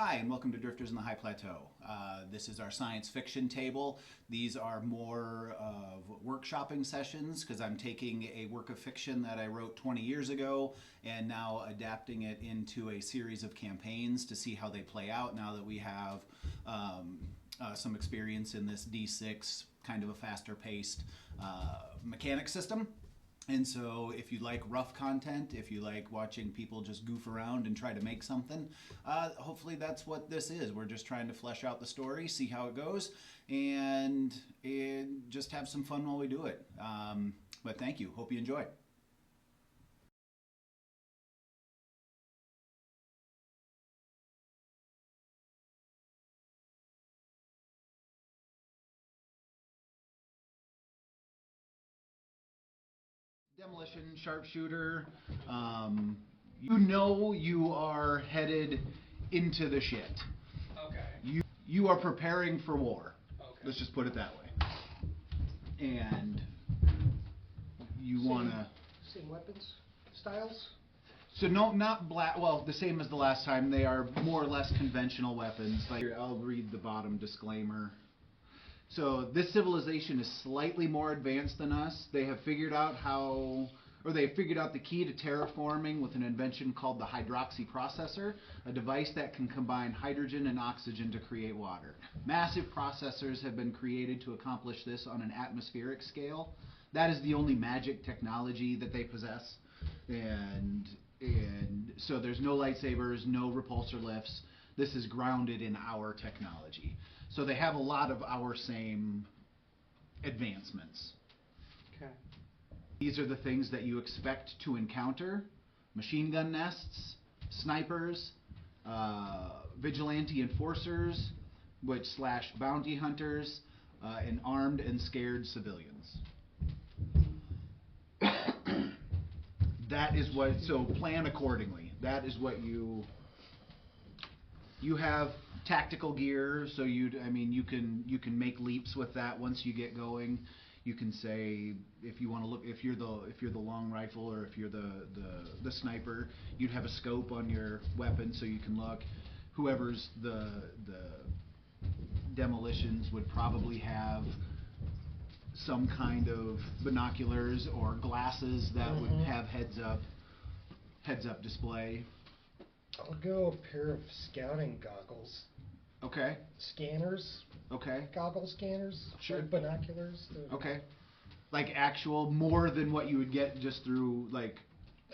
Hi, and welcome to Drifters in the High Plateau. This is our science fiction table. These are more of workshopping sessions because I'm taking a work of fiction that I wrote 20 years ago and now adapting it into a series of campaigns to see how they play out now that we have some experience in this D6, kind of a faster paced mechanic system. And so if you like rough content, if you like watching people just goof around and try to make something, hopefully that's what this is. We're just trying to flesh out the story, see how it goes, and just have some fun while we do it. But thank you. Hope you enjoy. Demolition, sharpshooter. You know you are headed into the shit. Okay. You are preparing for war. Okay. Let's just put it that way. And you want to... Same weapons styles? So no, not black. Well, the same as the last time. They are more or less conventional weapons. Like, I'll read the bottom disclaimer. So this civilization is slightly more advanced than us. They have figured out the key to terraforming with an invention called the hydroxy processor, a device that can combine hydrogen and oxygen to create water. Massive processors have been created to accomplish this on an atmospheric scale. That is the only magic technology that they possess. And so there's no lightsabers, no repulsor lifts. This is grounded in our technology. So they have a lot of our same advancements. Okay. These are the things that you expect to encounter: machine gun nests, snipers, vigilante enforcers, / bounty hunters, and armed and scared civilians. That is what, so plan accordingly. That is what you have. Tactical gear, so you can make leaps with that once you get going. You can say, if you want to look, if you're the long rifle or if you're the sniper, you'd have a scope on your weapon so you can look. Whoever's the demolitions would probably have some kind of binoculars or glasses that would have heads up display. I'll go a pair of scouting goggles. Okay. Scanners. Okay. Goggle scanners. Sure. Like binoculars. Okay. Like actual, more than what you would get just through like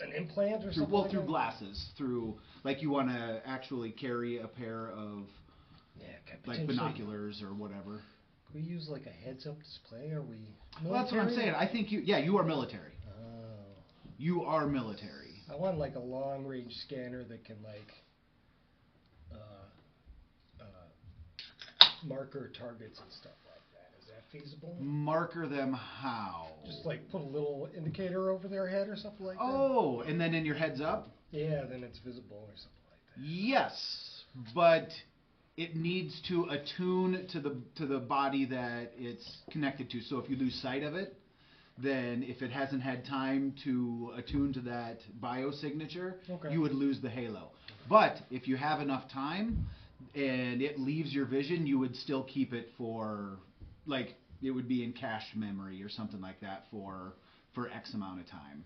an implant or through, something. well, like through that? glasses, through like you want to actually carry a pair of like binoculars or whatever. Can we use like a heads-up display? Are we military? Well, that's what I'm saying. I think you are military. Oh. You are military. I want like a long-range scanner that can like marker targets and stuff like that. Is that feasible? Marker them how? Just like put a little indicator over their head or something like that. Oh, and then in your heads up? Yeah, then it's visible or something like that. Yes, but it needs to attune to the body that it's connected to. So if you lose sight of it, then if it hasn't had time to attune to that biosignature, you would lose the halo. But if you have enough time and it leaves your vision, you would still keep it for, like, it would be in cache memory or something like that for X amount of time.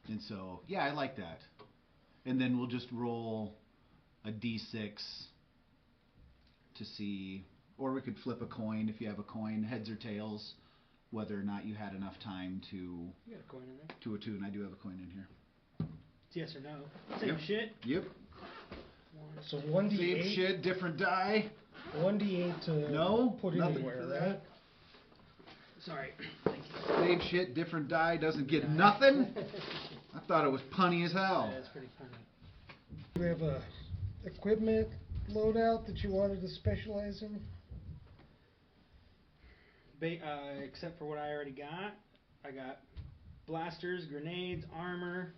And so, yeah, I like that. And then we'll just roll a D6 to see, or we could flip a coin if you have a coin, heads or tails, whether or not you had enough time to... You got a coin in there. To attune. I do have a coin in here. It's yes or no. Same shit. Yep. So 1d8. Same shit, different die. 1d8 to put anywhere, right? Sorry. Thank you. Same shit, different die, doesn't get nothing. I thought it was punny as hell. That's pretty funny. Do we have a equipment loadout that you wanted to specialize in? Except for what I already got. I got blasters, grenades, armor.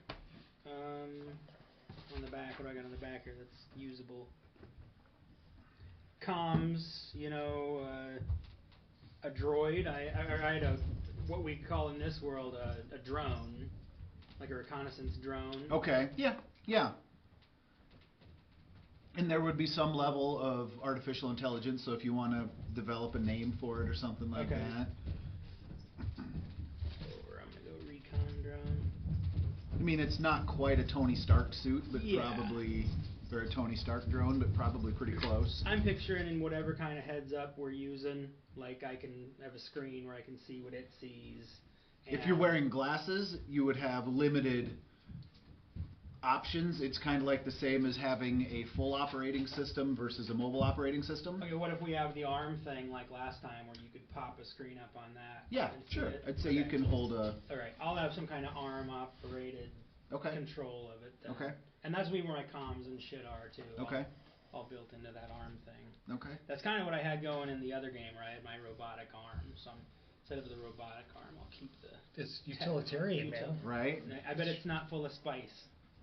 On the back, what do I got on the back here that's usable? Comms, a droid. I had what we call in this world a drone, like a reconnaissance drone. Okay. Yeah. And there would be some level of artificial intelligence, so if you want to develop a name for it or something like Okay. that. Or I'm gonna go recon drone. I mean, it's not quite a Tony Stark suit, but Yeah. probably, or a Tony Stark drone, but probably pretty close. I'm picturing in whatever kind of heads up we're using, like I can have a screen where I can see what it sees. If you're wearing glasses, you would have limited options. It's kind of like the same as having a full operating system versus a mobile operating system. Okay, what if we have the arm thing like last time where you could pop a screen up on that? Yeah, and see sure. it? I'd say you can hold a... Alright, I'll have some kind of arm operated Okay. control of it then. Okay. And that's where my comms and shit are too. Okay. All built into that arm thing. Okay. That's kind of what I had going in the other game where I had my robotic arm. So instead of the robotic arm, I'll keep the... It's utilitarian, man. Right. I bet it's not full of spice.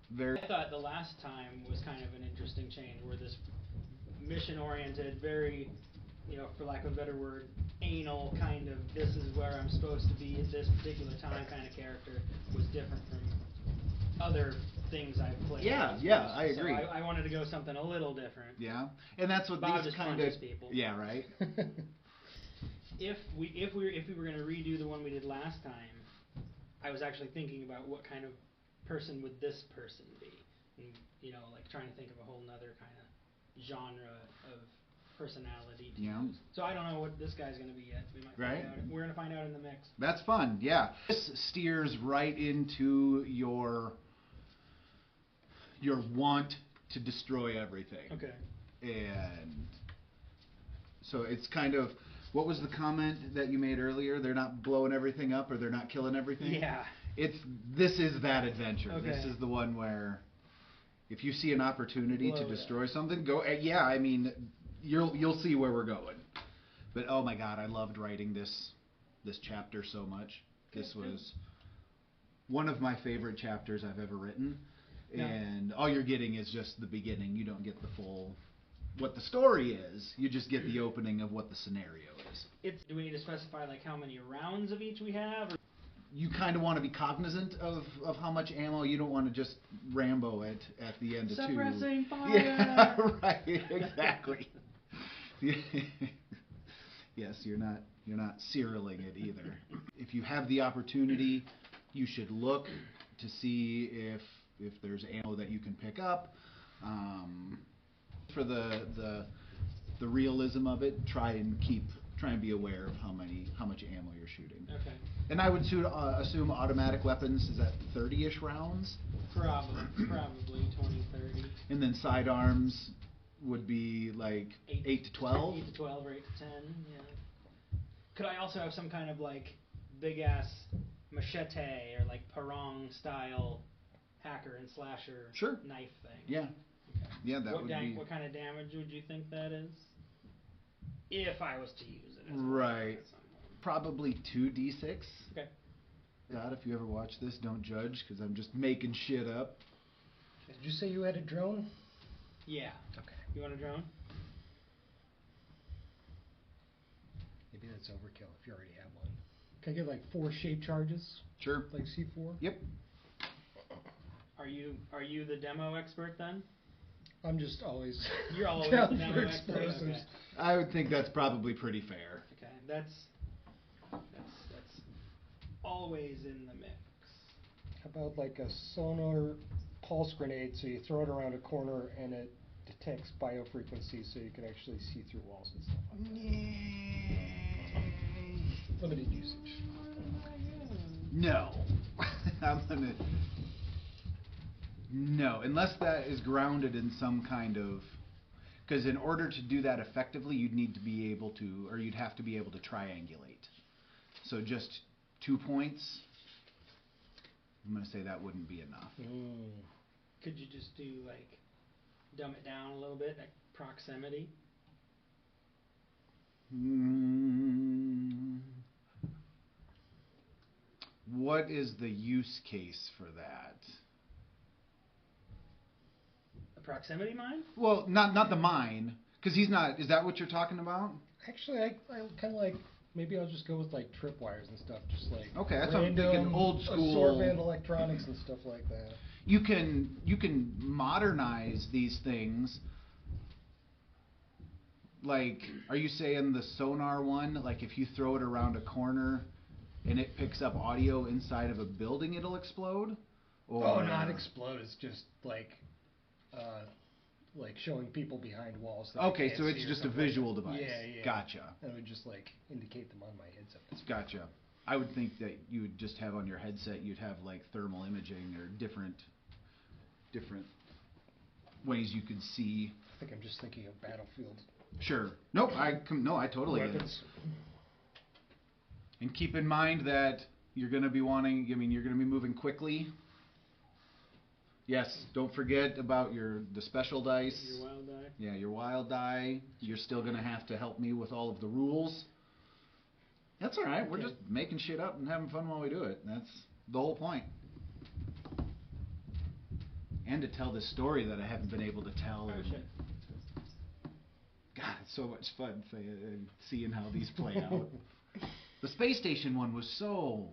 Very... I thought the last time was kind of an interesting change where this mission-oriented, very, you know, for lack of a better word, anal kind of, this is where I'm supposed to be at this particular time kind of character was different from other things I've played. Yeah, I agree. So I wanted to go something a little different. Yeah, and that's what Bob these just kind of... punches people. Yeah, right. If we were going to redo the one we did last time, I was actually thinking about what kind of person would this person be, and, you know, like trying to think of a whole nother kind of genre of personality to Yeah. use. So I don't know what this guy's going to be yet. We might Right. find out. We're going to find out in the mix. That's fun, yeah. This steers right into your want to destroy everything. Okay. And so it's kind of, what was the comment that you made earlier? They're not blowing everything up or they're not killing everything? Yeah. This is that adventure. Okay. This is the one where if you see an opportunity Blow to it destroy something, go, yeah, I mean, you'll see where we're going. But oh my god, I loved writing this chapter so much. This was one of my favorite chapters I've ever written. Yeah. And all you're getting is just the beginning. You don't get the full, what the story is. You just get the opening of what the scenario is. Do we need to specify like how many rounds of each we have? Or? You kind of want to be cognizant of how much ammo. You don't want to just Rambo it at the end of two. Suppressing fire! Yeah, right, exactly. Yes, you're not serialing it either. If you have the opportunity, you should look to see if there's ammo that you can pick up. For the realism of it, try and be aware of how much ammo you're shooting. Okay. And I would assume automatic weapons is at 30-ish rounds. Probably 20, 30. And then sidearms would be like 8 to 12. 8 to 12 or 8 to 10, yeah. Could I also have some kind of like big ass machete or like parang style hacker and slasher Sure. knife thing? Yeah. Okay. Yeah, that would be... What kind of damage would you think that is? If I was to use it. Right. Probably 2d6. Okay. God, if you ever watch this, don't judge, because I'm just making shit up. Did you say you had a drone? Yeah. Okay. You want a drone? Maybe that's overkill if you already have one. Can I get like 4 shape charges? Sure. Like C4? Yep. Are you the demo expert then? I'm just always You're always down the demo for expert. explosives. Okay. I would think that's probably pretty fair. Okay. That's always in the mix. How about like a sonar pulse grenade, so you throw it around a corner and it detects biofrequencies so you can actually see through walls and stuff like that. Limited usage. No. No, unless that is grounded in some kind of... Because in order to do that effectively, you'd have to be able to triangulate. So just 2 points, I'm going to say that wouldn't be enough. Could you just do like dumb it down a little bit, like proximity? What is the use case for that? A proximity mine? Well, not the mine, because he's not. Is that what you're talking about? Actually, I kind of like, maybe I'll just go with like tripwires and stuff, just like Okay, that's what I'm thinking. Old school assorbent electronics and stuff like that. You can modernize these things like, are you saying the sonar one, like if you throw it around a corner and it picks up audio inside of a building, it'll explode? Or... Oh, not explode. It's just like showing people behind walls. That Okay, they so can't it's see or just a something like visual that. device. Yeah. Gotcha. That would just like indicate them on my headset. Gotcha. I would think that you would just have on your headset, you'd have like thermal imaging or different ways you could see. I think I'm just thinking of Battlefield. Sure. Nope. I totally get it. Weapons. And keep in mind that you're going to be you're going to be moving quickly. Yes, don't forget about the special dice. Your wild die. Yeah, your wild die. You're still going to have to help me with all of the rules. That's all right. We're Okay. just making shit up and having fun while we do it. That's the whole point. And to tell this story that I haven't been able to tell. Oh, shit. God, it's so much fun seeing how these play out. The space station one was so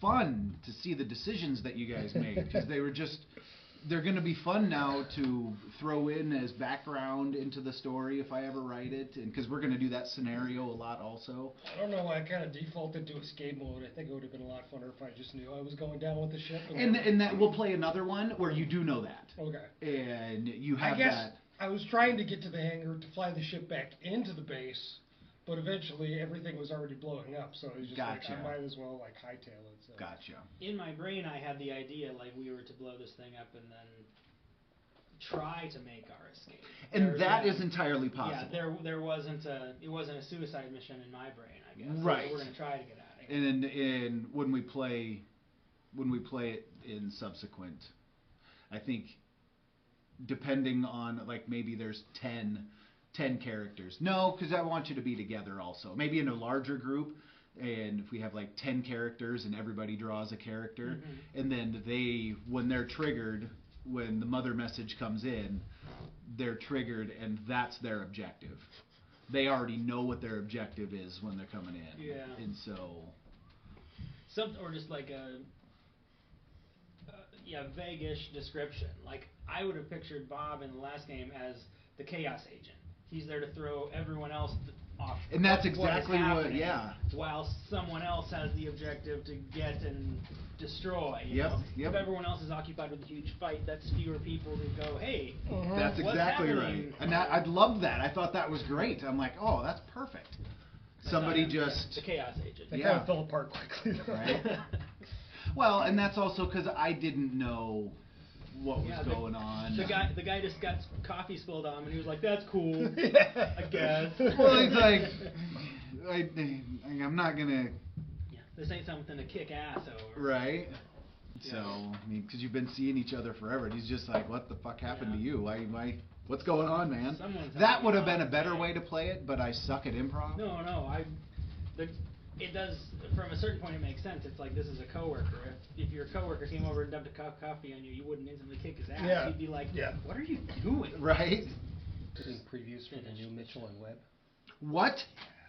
fun to see the decisions that you guys made, because they're going to be fun now to throw in as background into the story if I ever write it, and because we're going to do that scenario a lot also. I don't know why I kind of defaulted to escape mode. I think it would have been a lot funner if I just knew I was going down with the ship. And that we'll play another one where you do know that. Okay. And you have I guess that. I was trying to get to the hangar to fly the ship back into the base, but eventually everything was already blowing up, so it was just Gotcha. like, I might as well like hightail it. So. Gotcha. In my brain, I had the idea like we were to blow this thing up and then try to make our escape. And that is entirely possible. Yeah, it wasn't a suicide mission in my brain, I guess. Right. So we're gonna try to get out of here. And when we play it in subsequent, I think depending on like maybe there's 10 characters. No, because I want you to be together also. Maybe in a larger group, and if we have like 10 characters and everybody draws a character, and then when they're triggered, when the mother message comes in, they're triggered and that's their objective. They already know what their objective is when they're coming in. Yeah. And so... Or just like a vague-ish description. Like, I would have pictured Bob in the last game as the chaos agent. He's there to throw everyone else off. And that's what is exactly what, happening, yeah. While someone else has the objective to get and destroy. You Yep, know? yep. If everyone else is occupied with a huge fight, that's fewer people to go, hey, That's what's exactly happening? right. And I'd love that. I thought that was great. I'm like, oh, that's perfect. Somebody just... The chaos agent. They Yeah. kind of fell apart quickly. Though. Right. Well, and that's also because I didn't know what was going on. The guy just got coffee spilled on him, and he was like, "That's cool, Yeah. I guess." Well, he's like, I'm not gonna... Yeah, this ain't something to kick ass over. Right. Yeah. So, I mean, because you've been seeing each other forever, and he's just like, what the fuck happened to Yeah. you? Why, what's going on, man? Someone's That having would have a been a hot better day. way to play it, but I suck at improv. No, it does, from a certain point it makes sense. It's like, this is a coworker. If your coworker came over and dumped a cup of coffee on you, you wouldn't instantly kick his ass. Yeah. You'd be like, Yeah. what are you doing? Right? Seeing previews for the new Mitchell and Webb. What?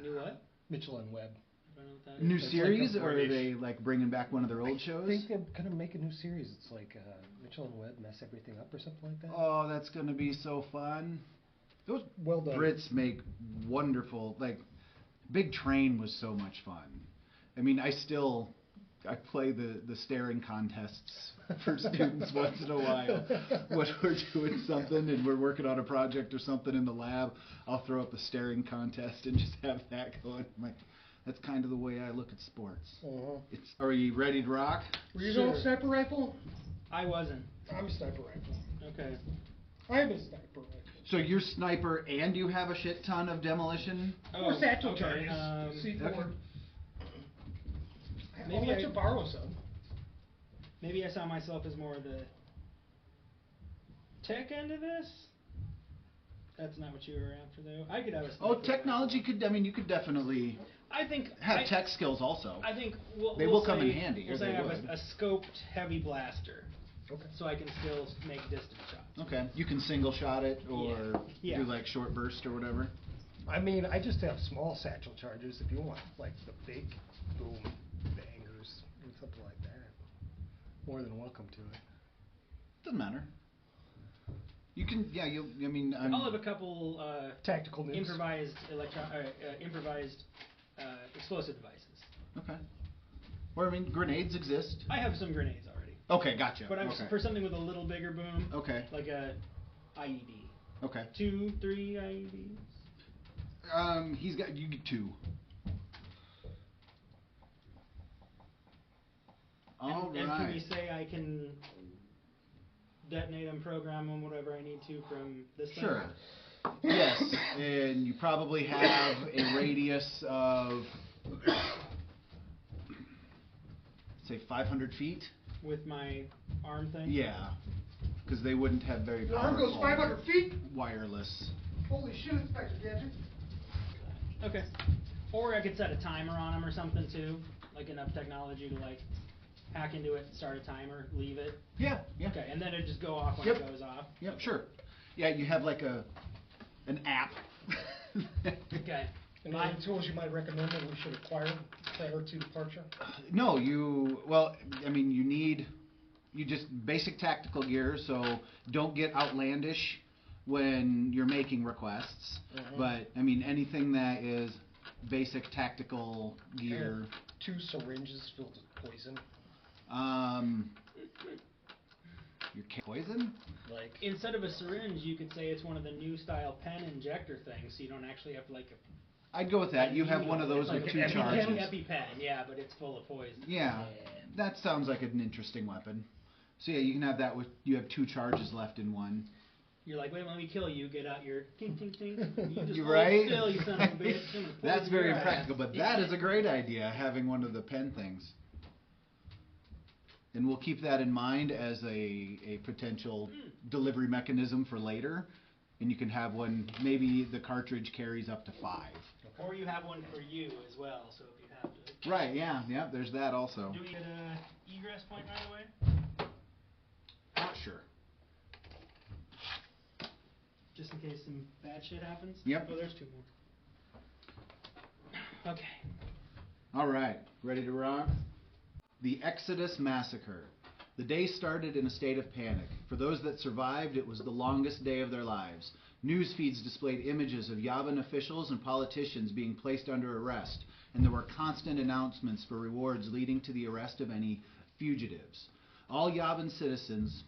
New what? Mitchell and Webb. I don't know what that New is. It's series, like a or are British- they like bringing back one of their old I shows? think they're gonna make a new series. It's like Mitchell and Webb mess everything up or something like that. Oh, that's gonna be so fun. Those Well done. Brits make wonderful, like, Big Train was so much fun. I mean, I play the staring contests for students once in a while. When we're doing something and we're working on a project or something in the lab, I'll throw up a staring contest and just have that going. I'm like, that's kind of the way I look at sports. Are you ready to rock? Were you Sure. going sniper rifle? I wasn't. I'm a sniper rifle. Okay. I'm a sniper rifle. So you're sniper and you have a shit ton of demolition? Or satchel okay, charges. C4. okay. I'll let you borrow some. Maybe I saw myself as more of the tech end of this. That's not what you were after, though. I could have a Oh, sniper technology rifle. could, I mean, you could definitely I think have tech skills also. I think They we'll will come in say- handy, We'll or say they I have would. a scoped heavy blaster, Okay. so I can still make distance shots. Okay, you can single shot it or Yeah. do like short burst or whatever. I mean, I just have small satchel charges if you want, like the big boom bangers or something like that. More than welcome to it. Doesn't matter. You can, yeah, I mean... I'll have a couple Tactical nukes. improvised explosive devices. Okay. Or, I mean, grenades exist. I have some grenades already. Okay, gotcha. But okay. for something with a little bigger boom, Okay. like a IED. Okay. 2, 3 IEDs. He's got, you get 2. All and right. can we say I can detonate them, program them, whatever I need to from this thing? Sure. Yes, and you probably have a radius of, say, 500 feet? With my arm thing? Yeah, because they wouldn't have very Your powerful... arm goes 500 feet? Wireless. Holy shit, Inspector Gadget. Okay. Or I could set a timer on them or something too, like enough technology to like hack into it, start a timer, leave it. Yeah, yeah. Okay, and then it just go off when Yep. it goes off. Yep, sure. Yeah, you have like an app. Okay. Any tools you might recommend that we should acquire prior to departure? No, I mean, you just basic tactical gear, so don't get outlandish when you're making requests. But, I mean, anything that is basic tactical gear. 2 syringes filled with poison. Your poison? Like, Instead of a syringe, you could say it's one of the new style pen injector things, so you don't actually have like a... I'd go with that. You have one of those It's with like 2 an charges. EpiPen, yeah, but it's full of poison. Yeah, that sounds like an interesting weapon. So yeah, you can have that with, you have 2 charges left in one. You're like, wait, let me kill you. Get out your ting ting ting. You just You're hold right. still, you son of a bitch. I'm gonna That's poison very your ass. impractical, but that is a great idea, having one of the pen things. And we'll keep that in mind as a potential delivery mechanism for later. And you can have one, maybe the cartridge carries up to 5. Or you have one for you as well, so if you have to. Right, yeah, there's that also. Do we get a egress point right away? Not sure. Just in case some bad shit happens? Yep. Oh, there's 2 more. Okay. All right, ready to rock? The Exodus Massacre. The day started in a state of panic. For those that survived, it was the longest day of their lives. News feeds displayed images of Yaban officials and politicians being placed under arrest, and there were constant announcements for rewards leading to the arrest of any fugitives. All Yaban citizens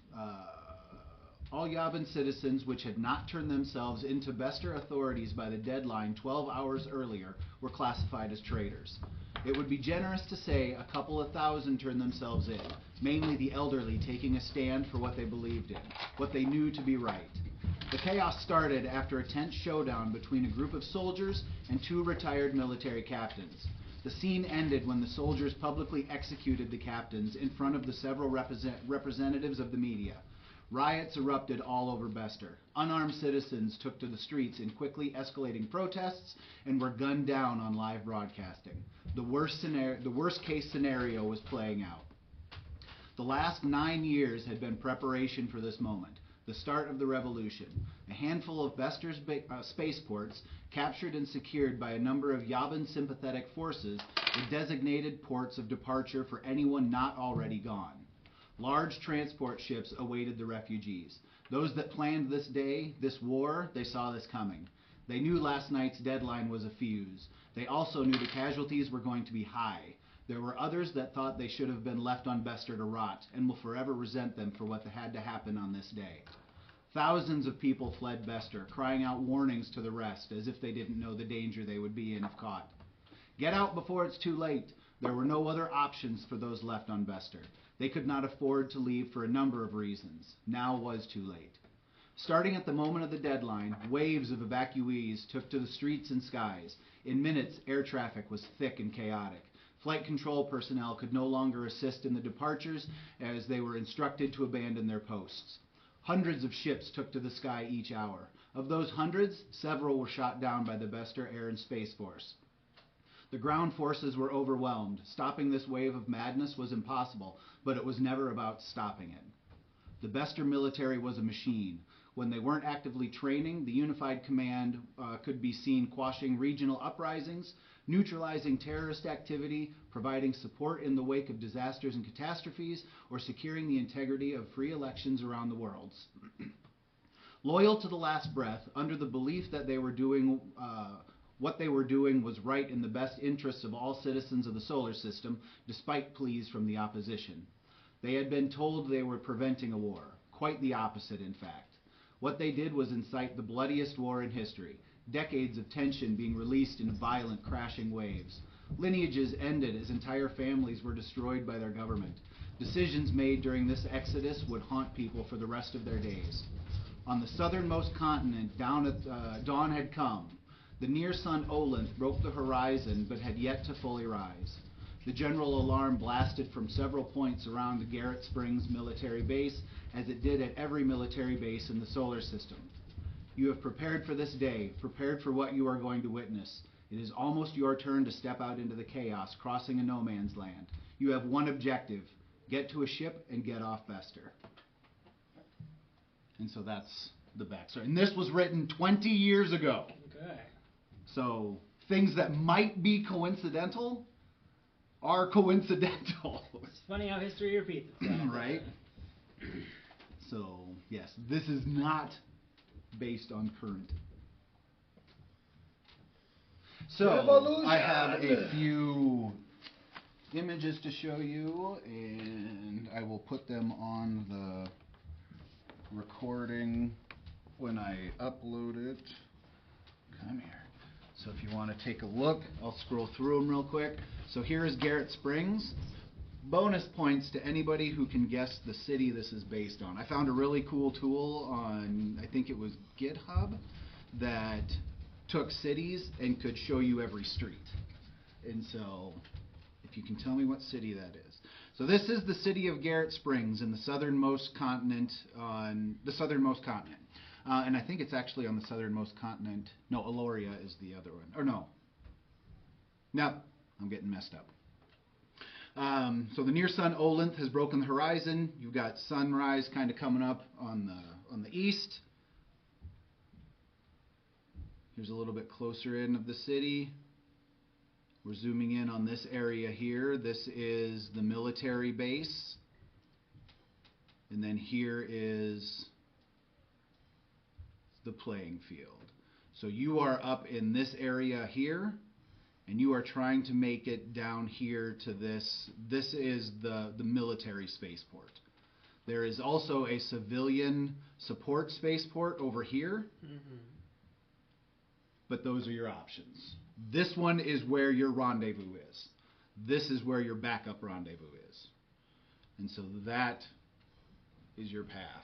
which had not turned themselves into Bester authorities by the deadline 12 hours earlier were classified as traitors. It would be generous to say a couple of thousand turned themselves in, mainly the elderly taking a stand for what they believed in, what they knew to be right. The chaos started after a tense showdown between a group of soldiers and 2 retired military captains. The scene ended when the soldiers publicly executed the captains in front of the several representatives of the media. Riots erupted all over Bester. Unarmed citizens took to the streets in quickly escalating protests and were gunned down on live broadcasting. The worst case scenario was playing out. The last 9 years had been preparation for this moment, the start of the revolution. A handful of Bester's spaceports, captured and secured by a number of Yaban sympathetic forces, were designated ports of departure for anyone not already gone. Large transport ships awaited the refugees. Those that planned this day, this war, they saw this coming. They knew last night's deadline was a fuse. They also knew the casualties were going to be high. There were others that thought they should have been left on Bester to rot, and will forever resent them for what had to happen on this day. Thousands of people fled Bester, crying out warnings to the rest, as if they didn't know the danger they would be in if caught. Get out before it's too late. There were no other options for those left on Bester. They could not afford to leave for a number of reasons. Now was too late. Starting at the moment of the deadline, waves of evacuees took to the streets and skies. In minutes, air traffic was thick and chaotic. Flight control personnel could no longer assist in the departures as they were instructed to abandon their posts. Hundreds of ships took to the sky each hour. Of those hundreds, several were shot down by the Bester Air and Space Force. The ground forces were overwhelmed. Stopping this wave of madness was impossible, but it was never about stopping it. The Bester military was a machine. When they weren't actively training, the unified command could be seen quashing regional uprisings, neutralizing terrorist activity, providing support in the wake of disasters and catastrophes, or securing the integrity of free elections around the world. Loyal to the last breath, under the belief that they were doing what they were doing was right in the best interests of all citizens of the solar system, despite pleas from the opposition. They had been told they were preventing a war. Quite the opposite, in fact. What they did was incite the bloodiest war in history. Decades of tension being released in violent, crashing waves. Lineages ended as entire families were destroyed by their government. Decisions made during this exodus would haunt people for the rest of their days. On the southernmost continent, dawn had come. The near sun Olinth broke the horizon, but had yet to fully rise. The general alarm blasted from several points around the Garrett Springs military base, as it did at every military base in the solar system. You have prepared for this day, prepared for what you are going to witness. It is almost your turn to step out into the chaos, crossing a no man's land. You have one objective: get to a ship and get off Bester. And so that's the backstory. And this was written 20 years ago. Okay. So things that might be coincidental are coincidental. It's funny how history repeats itself. Right? So, yes, this is not based on current. So, Revolution! I have a few images to show you, and I will put them on the recording when I upload it. Come here. So if you want to take a look, I'll scroll through them real quick. So here is Garrett Springs. Bonus points to anybody who can guess the city this is based on. I found a really cool tool on, I think it was GitHub, that took cities and could show you every street. And so, if you can tell me what city that is. So this is the city of Garrett Springs in the southernmost continent, and I think it's actually on the southernmost continent. No, Aloria is the other one. Or no. No, I'm getting messed up. So the near sun Olinth has broken the horizon. You've got sunrise kind of coming up on the east. Here's a little bit closer in of the city. We're zooming in on this area here. This is the military base. And then here is the playing field. So you are up in this area here, and you are trying to make it down here to this. This is the military spaceport. There is also a civilian support spaceport over here, but those are your options. This one is where your rendezvous is. This is where your backup rendezvous is. And so that is your path.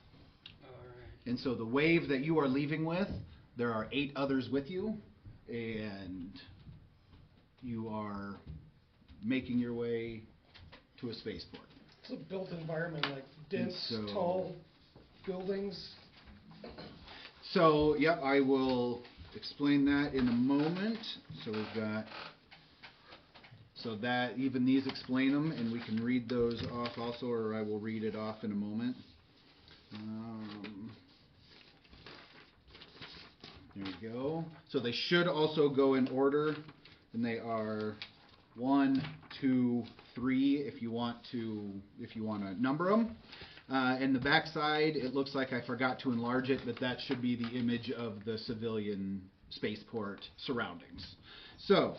And so the wave that you are leaving with, there are 8 others with you, and you are making your way to a spaceport. It's a built environment, like dense, so, tall buildings. So, yep, I will explain that in a moment. So we've got, so that, even these explain them, and we can read those off also, or I will read it off in a moment. There you go. So they should also go in order, and they are 1, 2, 3 if you want to number them. And the back side, it looks like I forgot to enlarge it, but that should be the image of the civilian spaceport surroundings. So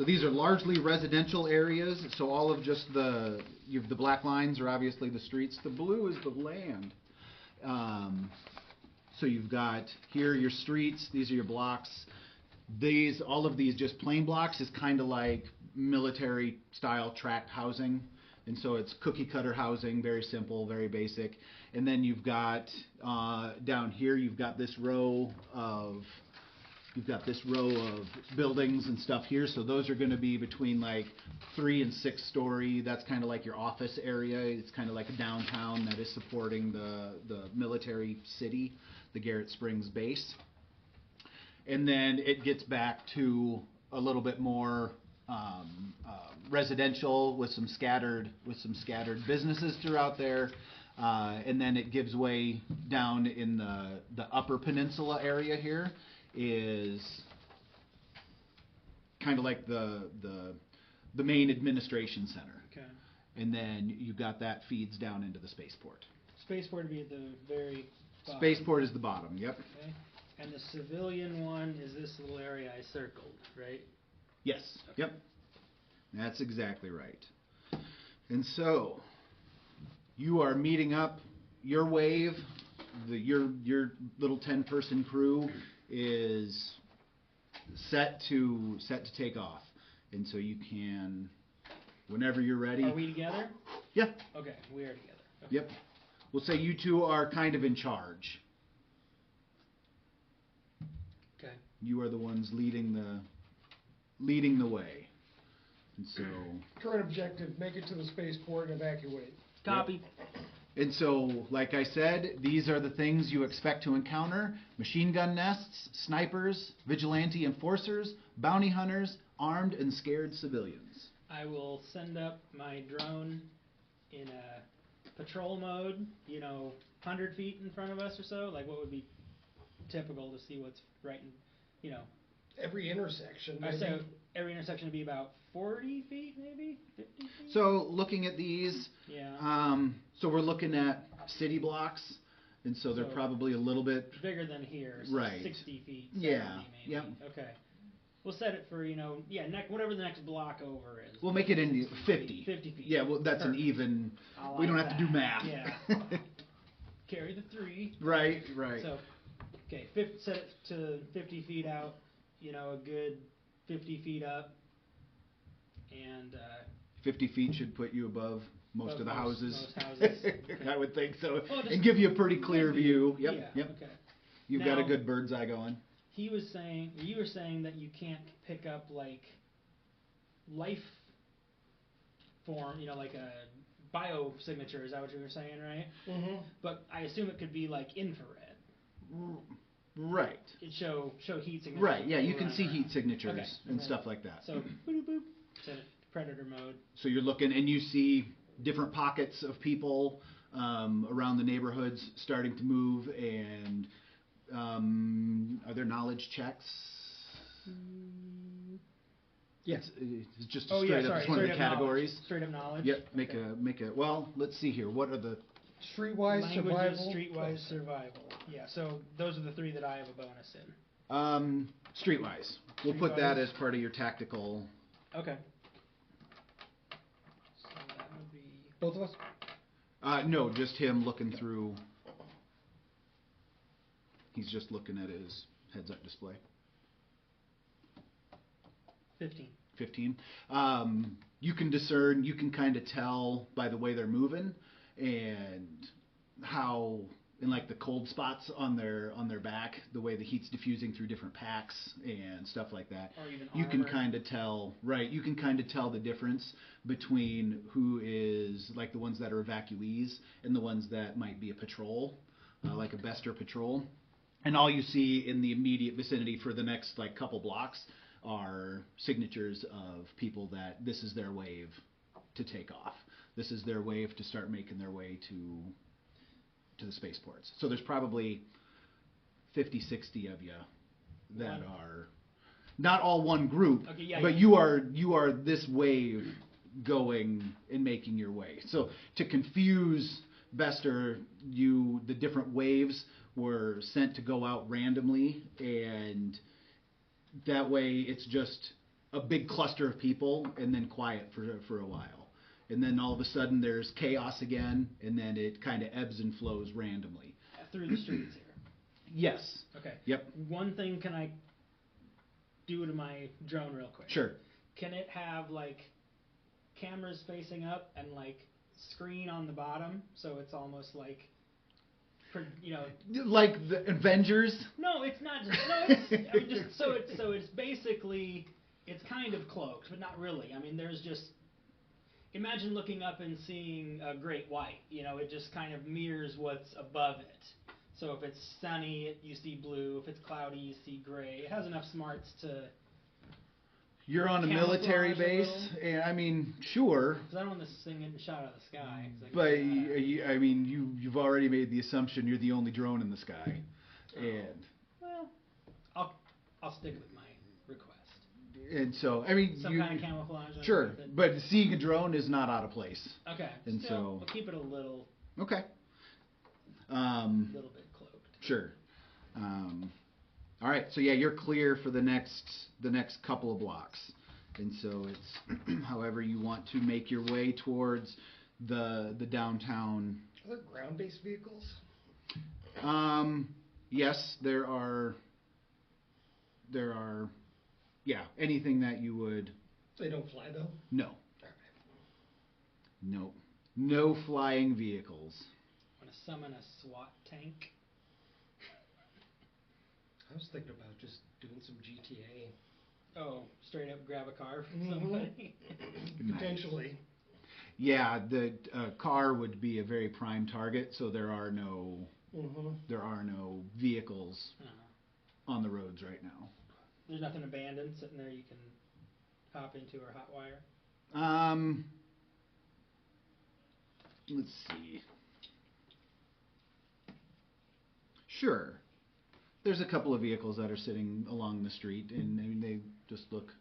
these are largely residential areas. So all of just the black lines are obviously the streets. The blue is the land. So you've got here your streets. These are your blocks. All of these just plain blocks is kind of like military style tract housing. And so it's cookie cutter housing, very simple, very basic. And then you've got down here, you've got this row of buildings and stuff here. So those are going to be between like 3 and 6 story. That's kind of like your office area. It's kind of like a downtown that is supporting the military city, the Garrett Springs base. And then it gets back to a little bit more residential with some scattered businesses throughout there, and then it gives way down in the upper peninsula area. Here is kind of like the main administration center. Okay. And then you've got that feeds down into the spaceport. Spaceport would be at the very Spaceport is the bottom. Yep. Okay. And the civilian one is this little area I circled, right? Yes. Yep. That's exactly right. And so you are meeting up. Your wave, your little 10-person crew is set to take off, and so you can, whenever you're ready. Are we together? Yeah. Okay, we are together. Okay. Yep. We'll say you two are kind of in charge. Okay. You are the ones leading the way, and so. Current objective, make it to the spaceport and evacuate. Copy. And so, like I said, these are the things you expect to encounter: machine gun nests, snipers, vigilante enforcers, bounty hunters, armed and scared civilians. I will send up my drone in a patrol mode, 100 feet in front of us or so. Like, what would be typical to see what's right in, Every intersection. So every intersection would be about 40 feet, maybe 50 feet. So, looking at these, Yeah. so we're looking at city blocks, and so they're So probably a little bit. Bigger than here, so Right. 60 feet. 70 Yeah. maybe. Yep. Okay. We'll set it for whatever the next block over is. We'll make it in 50. 50 feet. Yeah, well, that's an Perfect. even. I We don't like have to do that. math. Yeah. Carry the 3. Right. So, okay, set it to 50 feet out, a good 50 feet up, and 50 feet should put you above most Above of the most houses. houses. Okay. I would think so. Well, just And give you a pretty clear view. Yep. Yeah, Yep. okay. You've got a Now- good bird's eye going. You were saying that you can't pick up like life form, like a biosignature. Is that what you were saying, right? Mm-hmm. But I assume it could be like infrared. Right. It show heat signatures. Right. Yeah, you can around see around. heat signatures Okay. and stuff like that. So boop boop, set it predator mode. So you're looking and you see different pockets of people around the neighborhoods starting to move, and are there knowledge checks? Yes. It's just Oh straight yeah, up. sorry. It's one of straight the up categories. Knowledge. Straight up knowledge. Yep. Make Okay. a. Well, let's see here. What are the? Streetwise Languages, survival. streetwise survival. Yeah. So those are the 3 that I have a bonus in. Streetwise. We'll put that Streetwise. as part of your tactical. Okay. So that would be. Both of us? No, just him looking through. He's just looking at his heads-up display. 15. 15. You can discern, you can kind of tell by the way they're moving and how, in like the cold spots on their back, the way the heat's diffusing through different packs and stuff like that. Or even You can armor. kind of tell, right? You can kind of tell the difference between who is like the ones that are evacuees and the ones that might be a patrol, like a Bester patrol. And all you see in the immediate vicinity for the next like couple blocks are signatures of people that this is their wave to take off. This is their wave to start making their way to the spaceports. So there's probably 50, 60 of you that are not all one group, Okay, yeah, but yeah. you are this wave going and making your way. So to confuse Bester, the different waves were sent to go out randomly, and that way it's just a big cluster of people and then quiet for a while. And then all of a sudden there's chaos again, and then it kind of ebbs and flows randomly. Through the streets here. Yes. Okay. Yep. One thing can I do to my drone real quick? Sure. Can it have like cameras facing up and like screen on the bottom, so it's almost like, Like the Avengers? No, it's not just. No, it's I mean, just so it's basically it's kind of cloaked, but not really. I mean, there's just imagine looking up and seeing a great white. It just kind of mirrors what's above it. So if it's sunny, you see blue. If it's cloudy, you see gray. It has enough smarts to. You're on a Camouflage military a base, little? and I mean, sure. Because I don't want this thing getting shot out of the sky. 'cause I can But see that. I mean, you've already made the assumption you're the only drone in the sky, and Well, I'll stick with my request. so I mean, Some kind of camouflage. sure, underneath it. but seeing a drone is not out of place. Okay. and Still, so- we'll keep it a little Okay. bit cloaked. Sure. All right, so yeah, you're clear for the next couple of blocks, and so it's however you want to make your way towards the downtown. Are there ground-based vehicles? Yes, there are. Yeah, anything that you would. They don't fly though? No. Alright. No. No flying vehicles. Want to summon a SWAT tank? I was thinking about just doing some GTA. Oh, straight up grab a car from Mhm. somebody? Potentially. Yeah, the car would be a very prime target, so there are no vehicles on the roads right now. There's nothing abandoned sitting there you can hop into or hotwire? Let's see. Sure. There's a couple of vehicles that are sitting along the street, and I mean, they just look.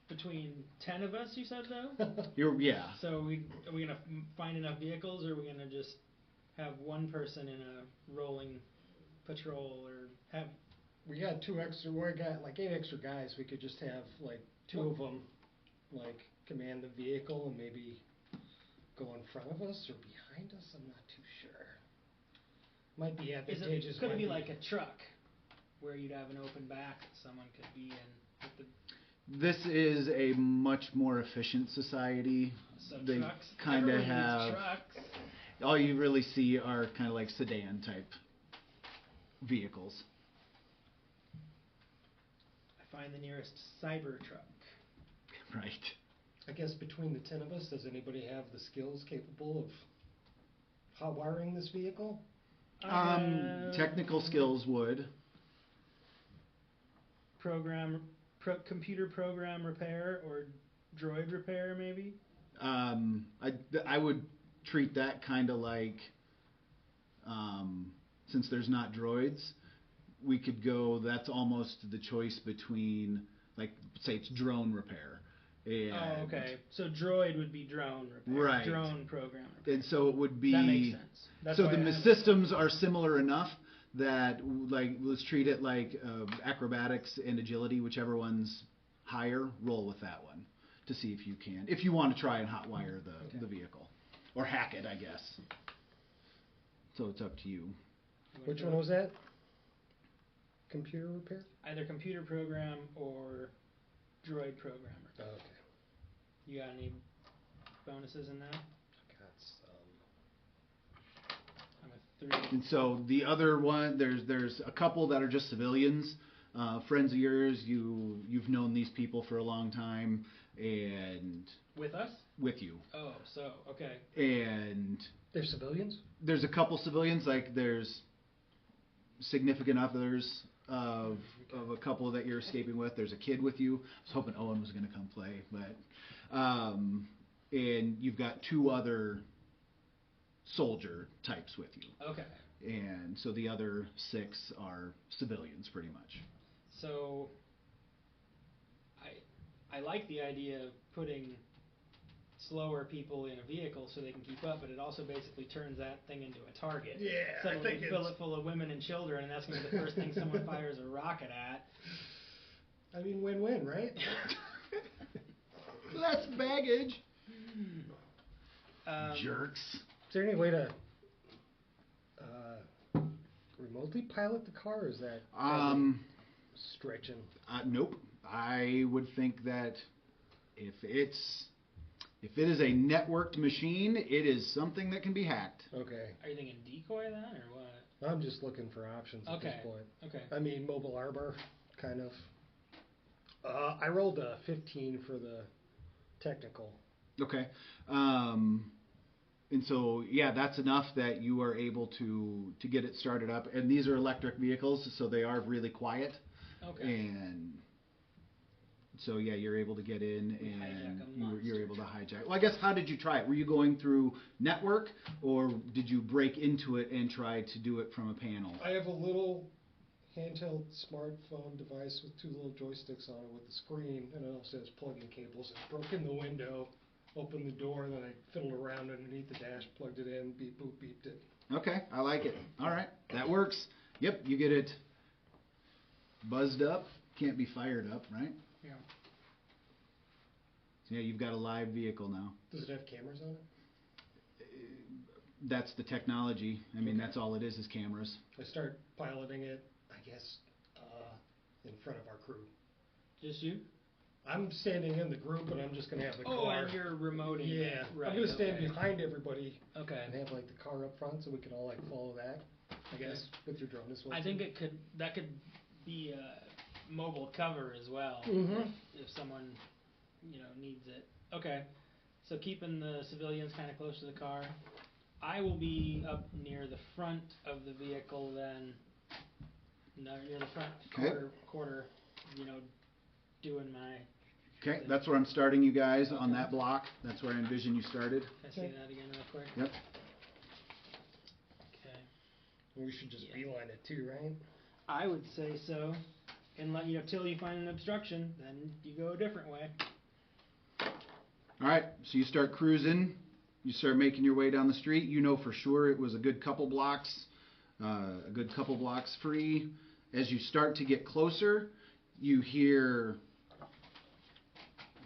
Between 10 of us, you said, though? Yeah. So are we going to find enough vehicles, or are we going to just have one person in a rolling patrol, or have... We got 8 extra guys. We could just have, like, 2 of them, like, command the vehicle and maybe go in front of us or behind us. I'm not too sure. Might be advantageous. Could it be like a truck, where you'd have an open back that someone could be in with the... This is a much more efficient society. So They trucks. kind of Everyone have. needs trucks. All you really see are kind of like sedan type vehicles. I find the nearest cyber truck. Right. I guess between the 10 of us, does anybody have the skills capable of hot wiring this vehicle? Technical skills would. Computer program repair or droid repair, maybe? I would treat that kind of like, since there's not droids, we could go, that's almost the choice between, like, say it's drone repair. And Oh, okay. So droid would be drone repair. Right. Drone program repair. And so it would be. That makes sense. That's so why the systems are similar enough that, like, let's treat it like acrobatics and agility, whichever one's higher, roll with that one to see if you can. If you want to try and hotwire the vehicle. Or hack it, I guess. So it's up to you. Which one was that? Computer repair? Either computer program or droid programmer. Oh, okay. You got any bonuses in that? Got some. I'm a 3. And so the other one, there's a couple that are just civilians, friends of yours. You've known these people for a long time, and with us? with you. Oh, so okay. And They're civilians? there's a couple civilians, like there's significant others of a couple that you're escaping with. There's a kid with you. I was hoping Owen was going to come play, but and you've got 2 other soldier types with you. Okay. And so the other 6 are civilians, pretty much. So I like the idea of putting slower people in a vehicle so they can keep up, but it also basically turns that thing into a target. Yeah, Suddenly I think fill it full of women and children, and that's going to be the first thing someone fires a rocket at. I mean, win-win, right? Less baggage. Um, Jerks. Is there any way to remotely pilot the car, or is that stretching? Nope. I would think that if it is a networked machine, it is something that can be hacked. Okay. Are you thinking decoy then, or what? I'm just looking for options at this Okay. point. Okay. I mean, mobile armor, kind of. I rolled a 15 for the technical. Okay. And so, yeah, that's enough that you are able to get it started up. And these are electric vehicles, so they are really quiet. Okay. And so, yeah, you're able to get in Hijack and a you're monster able to hijack. Well, I guess, how did you try it? Were you going through network, or did you break into it and try to do it from a panel? I have a little handheld smartphone device with 2 little joysticks on it with the screen, and it also has plug-in cables. I broke in the window, opened the door, and then I fiddled around underneath the dash, plugged it in, beep, boop, beeped it. Okay, I like it. All right, That works. Yep, you get it buzzed up. Can't be fired up, right? Yeah. So yeah, you've got a live vehicle now. Does it have cameras on it? That's the technology. I mean, Okay. that's all it is cameras. I start piloting it, I guess, in front of our crew. Just you? I'm standing in the group, and I'm just gonna have the Oh, car. and you're remoting. Yeah, Right. I'm gonna stand okay. behind everybody Okay. and have like the car up front, so we can all like follow that. I guess with your drone as well. I too. think that could be a mobile cover as well. Mhm. If someone, needs it. Okay. So keeping the civilians kind of close to the car. I will be up near the front of the vehicle then. No, near the front Okay. quarter, doing my. Okay, that's where I'm starting you guys on that block. That's where I envision you started. Can I see that again real quick? Yep. Okay. We should just Yeah. beeline it too, right? I would say so. And till you find an obstruction, then you go a different way. All right, so you start cruising. You start making your way down the street. You know for sure it was a good couple blocks free. As you start to get closer, you hear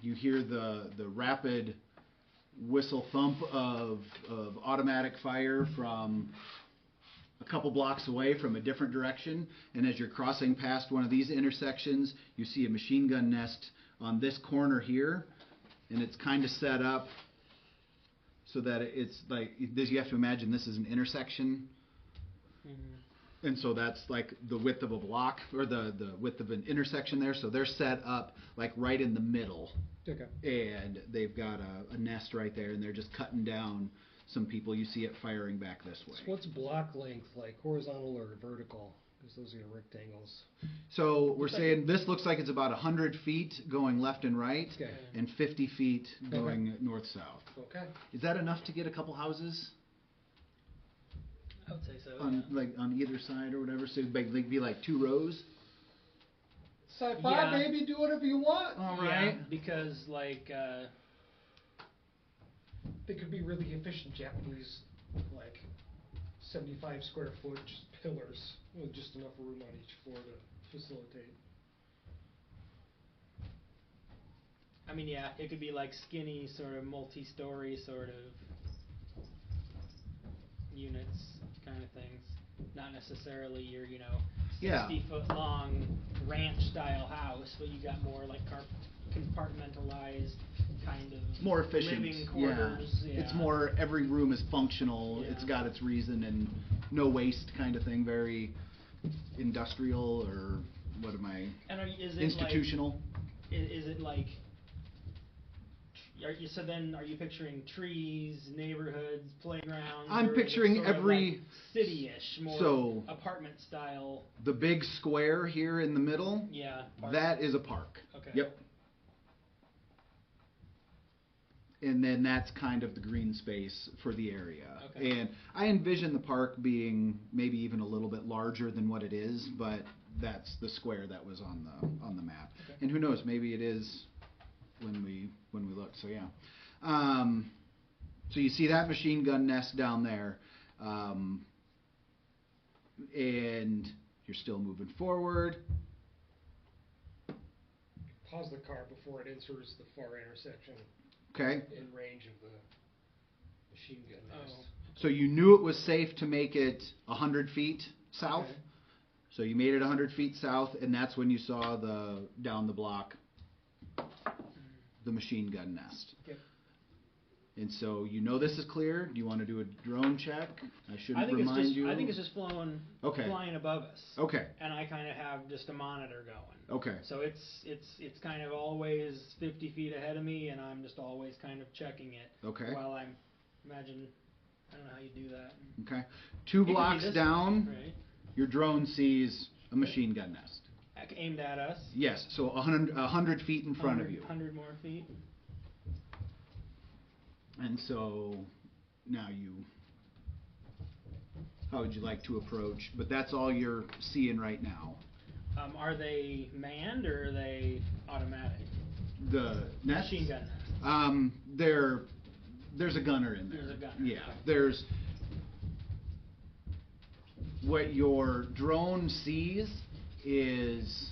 the rapid whistle thump of automatic fire from a couple blocks away from a different direction. And as you're crossing past one of these intersections, you see a machine gun nest on this corner here, and it's kind of set up so that it's like this. You have to imagine this is an intersection. Mm-hmm. And so that's like the width of a block, or the width of an intersection there. So they're set up like right in the middle. Okay. And they've got a nest right there, and they're just cutting down some people. You see it firing back this way. So what's block length like, horizontal or vertical? Because those are rectangles. So we're saying this looks like it's about 100 feet going left and right, Okay. and 50 feet going north-south. Okay. Is that enough to get a couple houses I would say so. on on either side or whatever? So it'd be like 2 rows. Sci-fi, Yeah. baby, do whatever you want. All Yeah, right. because They could be really efficient Japanese, like 75 square foot just pillars with just enough room on each floor to facilitate. I mean, yeah, it could be like skinny, sort of multi-story sort of units, kind of things. Not necessarily your, Yeah. 60-foot long ranch-style house, but you got more like compartmentalized kind of More efficient. living quarters. Yeah. It's more, every room is functional. Yeah. It's got its reason, and no waste kind of thing. Very industrial, or what am I? And is it institutional. Like, is it like? Are you picturing trees, neighborhoods, playgrounds? I'm or is it picturing sort of every- like city-ish, more So- apartment style? The big square here in the middle, Yeah. park? that is a park. Okay. Yep. And then that's kind of the green space for the area. Okay. And I envision the park being maybe even a little bit larger than what it is, but that's the square that was on the map. Okay. And who knows, maybe it is when we look. So yeah. So you see that machine gun nest down there, and you're still moving forward. Pause the car before it enters the far intersection Okay. in range of the machine gun nest. Oh. So you knew it was safe to make it 100 feet south. Okay. So you made it 100 feet south, and that's when you saw down the block, the machine gun nest. Okay. And so you know this is clear. Do you want to do a drone check? I shouldn't I think remind it's just. you. I think it's just flying above us. Okay. And I kind of have just a monitor going. Okay. So it's kind of always 50 feet ahead of me, and I'm just always kind of checking it. Okay. While I don't know how you do that. Okay. It 2 could be blocks this down, way, right? your drone sees a machine gun nest. Aimed at us. Yes. So 100 feet in front of you. 100 more feet. And so now how would you like to approach? But that's all you're seeing right now. Are they manned or are they automatic? The nests? Machine gun nest. There's a gunner in there. There's a gunner, Yeah. okay. There's what your drone sees is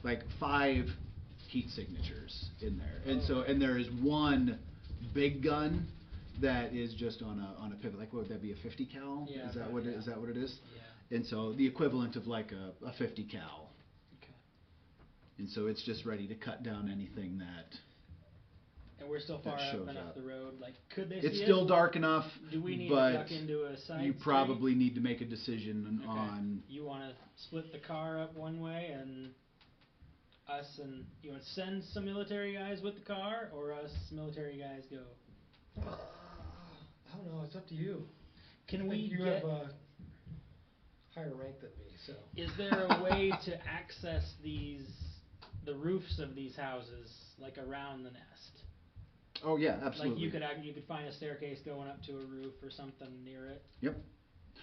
like 5 heat signatures in there, and there is one big gun that is just on a pivot. Like, what would that be, a 50 cal? Yeah, Is that probably, what is that what it is? Yeah. And so the equivalent of like a 50 cal. Okay. And so it's just ready to cut down anything that. And we're still far That up shows enough up. the road. Like, could they see It's us? still dark enough, Do we need but to duck into a side you street? probably need to make a decision Okay. on. You want to split the car up one way, and us and you want to send some military guys with the car, or us military guys go? I don't know. It's up to you. Can we You get? have a higher rank than me, so. Is there a way to access the roofs of these houses, like around the nest? Oh yeah, absolutely. Like you could find a staircase going up to a roof or something near it. Yep.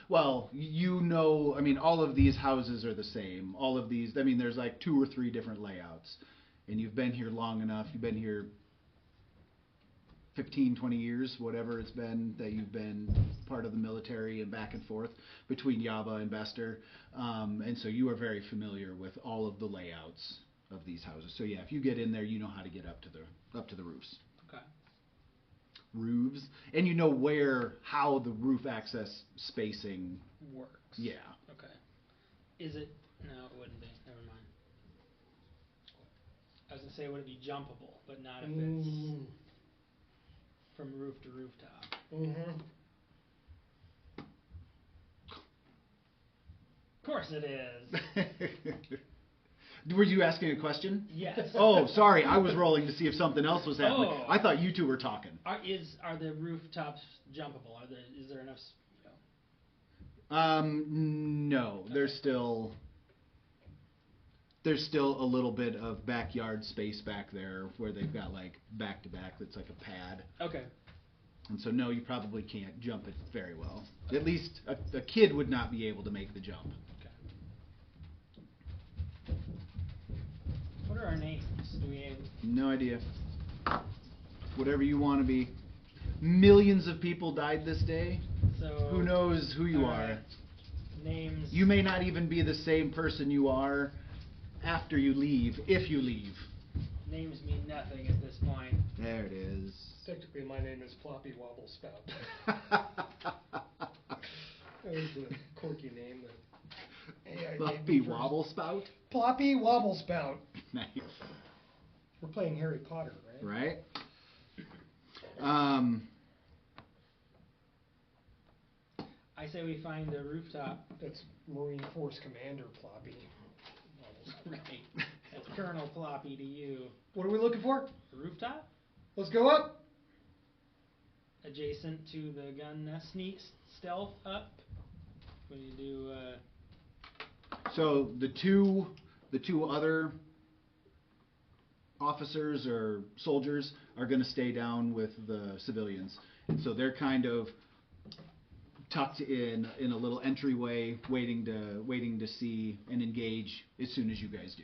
Well, I mean, all of these houses are the same. All of these, I mean, there's like 2 or 3 different layouts. And you've been here long enough, you've been here 15, 20 years, whatever it's been, that you've been part of the military and back and forth between Yaba and Bester. And so you are very familiar with all of the layouts of these houses. So yeah, if you get in there, you know how to get up to the roofs. Okay. Roofs, and you know how the roof access spacing Works. Yeah. Okay. Is it? No, it wouldn't be. Never mind. I was gonna say, would it be jumpable, but not if it's from roof to rooftop. Mm-hmm. Of course it is. Were you asking a question? Yes. Oh, sorry, I was rolling to see if something else was happening. Oh. I thought you two were talking. Are the rooftops jumpable? Is there enough? No, Okay. there's still a little bit of backyard space back there where they've got like back to back that's like a pad. Okay. And so no, you probably can't jump it very well. At least a kid would not be able to make the jump. Okay. What are our names? Do we? No idea. Whatever you want to be. Millions of people died this day. So. Who knows who you all are? right. Names. You may not even be the same person you are after you leave, if you leave. Names mean nothing at this point. There it is. Technically, my name is Ploppy Wobble Spout. That was a quirky name that AI gave me Buffy first. Wobble Spout? Ploppy Wobble Spout. Nice. We're playing Harry Potter, right? Right? I say we find a rooftop. That's Marine Force Commander Ploppy. Right. That's Colonel Ploppy to you. What are we looking for? The rooftop? Let's go up. Adjacent to the gun nest. Stealth up. When you do, So the two other officers or soldiers are going to stay down with the civilians. And so they're kind of tucked in a little entryway, waiting to see and engage as soon as you guys do.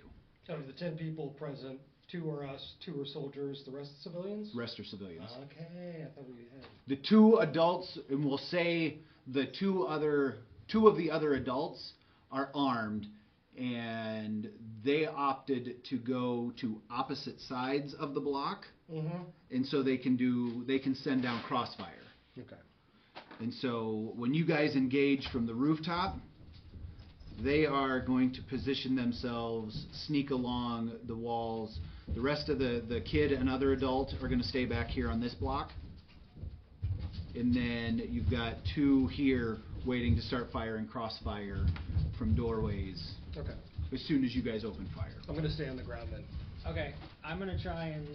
Out of the 10 people present, 2 are us, 2 are soldiers, the rest civilians? Rest are civilians. Okay, I thought we had. The 2 adults, and we'll say the 2 of the other adults are armed, and they opted to go to opposite sides of the block, Mm-hmm. and so they can send down crossfire. Okay. And so when you guys engage from the rooftop, they are going to position themselves, sneak along the walls. The rest of the kid and other adult are going to stay back here on this block. And then you've got 2 here waiting to start firing crossfire from doorways Okay. as soon as you guys open fire. I'm going to stay on the ground then. okay, I'm gonna try and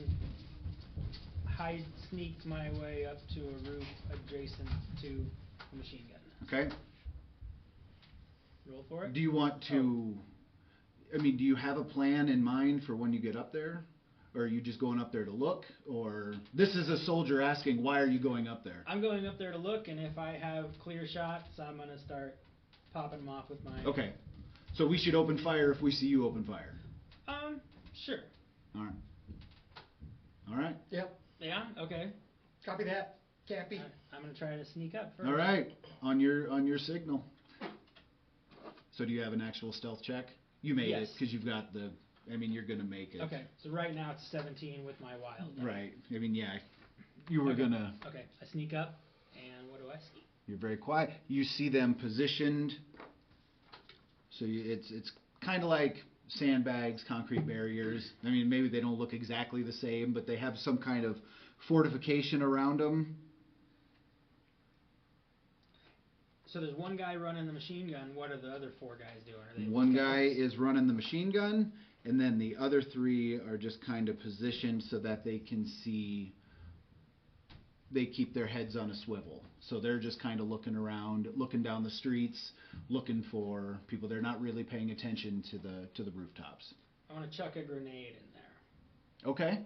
sneak my way up to a roof adjacent to a machine gun. Okay? Roll for it. Do you want to, I mean, do you have a plan in mind for when you get up there? Or are you just going up there to look? Or this is a soldier asking, why are you going up there? I'm going up there to look, and if I have clear shots, I'm gonna start popping them off with my. Okay. So we should open fire if we see you open fire. Sure. All right. All right. Yep. Yeah. Okay. Copy that. Cappy. I'm gonna try to sneak up first. All right. On your signal. So do you have an actual stealth check? You made it Yes. because you've got the. I mean, you're gonna make it. Okay, so right now it's 17 with my wild. die. Right. I mean, yeah. You were Okay. gonna. Okay, I sneak up, and what do I see? You're very quiet. You see them positioned. So it's kind of like sandbags, concrete barriers. I mean, maybe they don't look exactly the same, but they have some kind of fortification around them. So there's one guy running the machine gun. What are the other 4 guys doing? Are they One looking guy else? is running the machine gun, and then the other 3 are just kind of positioned so that they can see. They keep their heads on a swivel. So they're just kind of looking around, looking down the streets, looking for people. They're not really paying attention to the rooftops. I want to chuck a grenade in there. Okay.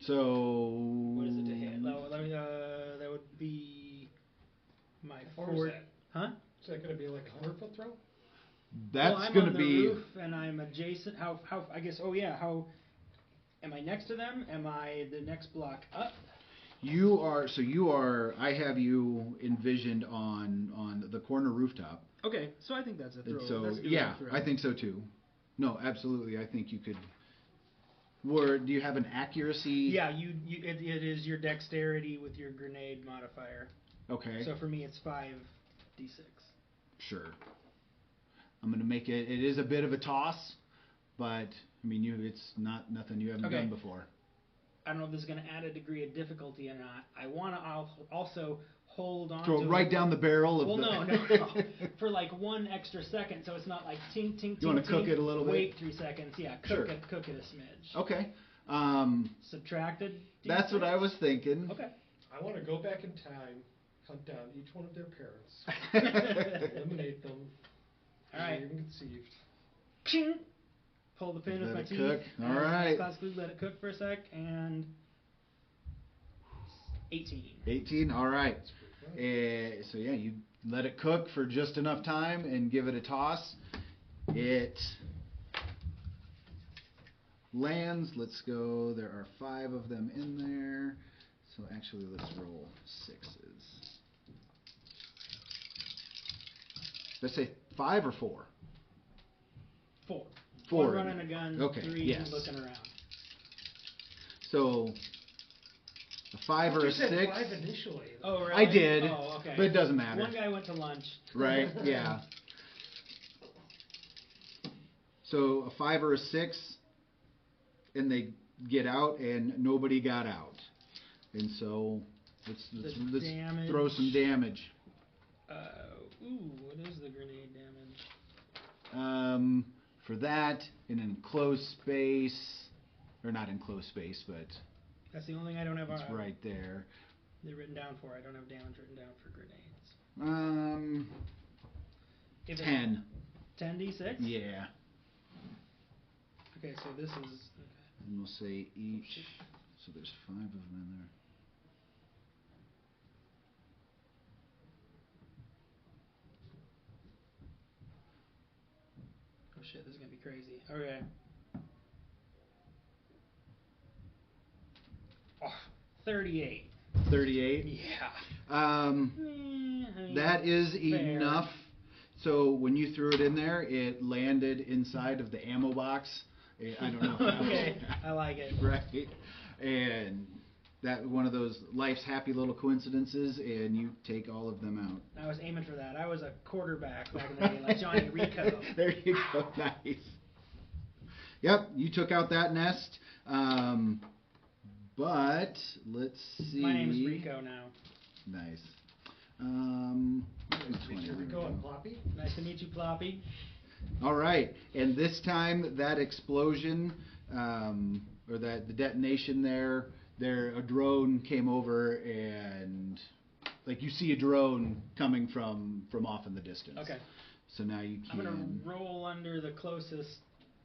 So What is it to hit? That would be my How far is 4. that? Huh? Is that gonna be like a 100-foot throw? that's well, I'm going on to the be. roof and I'm adjacent. How? I guess. Oh yeah. How? Am I next to them? Am I the next block up? You are. I have you envisioned on the corner rooftop. Okay, so I think that's a throw. And so That's a yeah, throw. I think so too. No, absolutely. I think you could. Do you have an accuracy? Yeah, it is your dexterity with your grenade modifier. Okay. So for me, it's 5d6. Sure. I'm gonna make it. It is a bit of a toss, but I mean, it's not nothing you haven't Okay. done before. I don't know if this is going to add a degree of difficulty or not. I want to also hold on Throw to it right down the barrel of Well, the. no. For like 1 extra second, so it's not like tink, tink, tink, You wanna tink, cook it a little bit? Wait 3 seconds. Yeah, Sure. cook it a smidge. Okay. Subtracted. That's what I was thinking. Okay. I wanna go back in time, hunt down each one of their parents, eliminate them. All right. Even conceived. Ching! Pull the pin with Let my it teeth. cook. and All right. Classically, let it cook for a sec, and 18. 18. All right. That's pretty So yeah, you let it cook for just enough time and give it a toss. It lands. Let's go. There are 5 of them in there. So actually, let's roll 6s. Let's say 5 or 4. 4. 4. 1 running a gun. Okay, 3 yes. looking around. So a 5 or You a said 6. 5 initially. Oh, really? I did, Oh, okay. but it doesn't matter. One guy went to lunch. Right? Yeah. So a 5 or a 6, and they get out, and nobody got out, and so let's damage. throw some damage. What is the grenade damage? For that, in an enclosed space, or not enclosed space, but That's the only thing I don't have. it's right there. They're written down for. I don't have damage written down for grenades. If it's 10. 10d6? Yeah. Okay, so this is. Okay. And we'll say each. So there's 5 of them in there. Oh shit, this is gonna be crazy. Okay. Oh, 38. 38. Yeah. I mean, That is fair. enough. So when you threw it in there, it landed inside of the ammo box. I don't know. How Okay, I like it. Right. And that one of those life's happy little coincidences, and you take all of them out. I was aiming for that. I was a quarterback back in the day, like Johnny Rico. There you go. Nice. Yep, you took out that nest. But let's see. My name is Rico now. Nice. Should we go on Ploppy? Nice to meet you, Ploppy. All right, and this time that explosion, or that the detonation there, a drone came over, and like you see a drone coming from off in the distance. Okay. So now you I'm gonna can. roll under the closest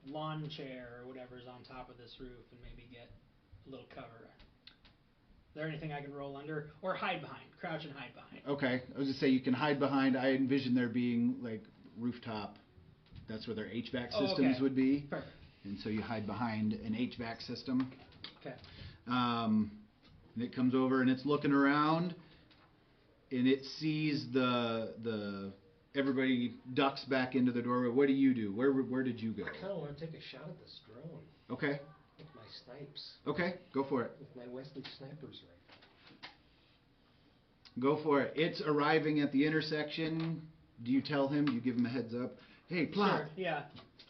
lawn chair or whatever's on top of this roof and maybe get a little cover. Is there anything I can roll under or hide behind? Crouch and hide behind. Okay, I was gonna say you can hide behind. I envision there being like rooftop. That's where their HVAC systems would be. Perfect. And so you hide behind an HVAC system. Okay. And it comes over and it's looking around, and it sees the everybody ducks back into the doorway. What do you do? Where did you go? I kind of want to take a shot at this drone Okay. with my snipes, Okay. Go for it. with my Wesley sniper's rifle. Go for it. It's arriving at the intersection. Do you tell him? Do you give him a heads up? Hey, plop. Sure, yeah.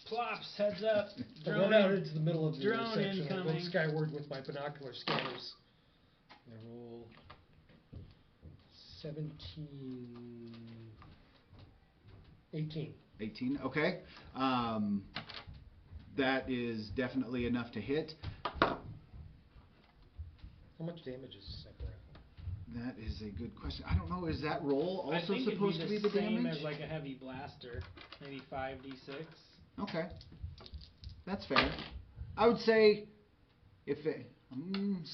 Plops, heads up. I run out into the middle of the drone intersection. I incoming. look skyward with my binocular scanners. I roll 18. 18. Okay. That is definitely enough to hit. How much damage is a sniper rifle? That is a good question. I don't know. Is that roll I also think supposed to be the same damage? as like a heavy blaster, maybe 5d6. Okay. That's fair. I would say if it,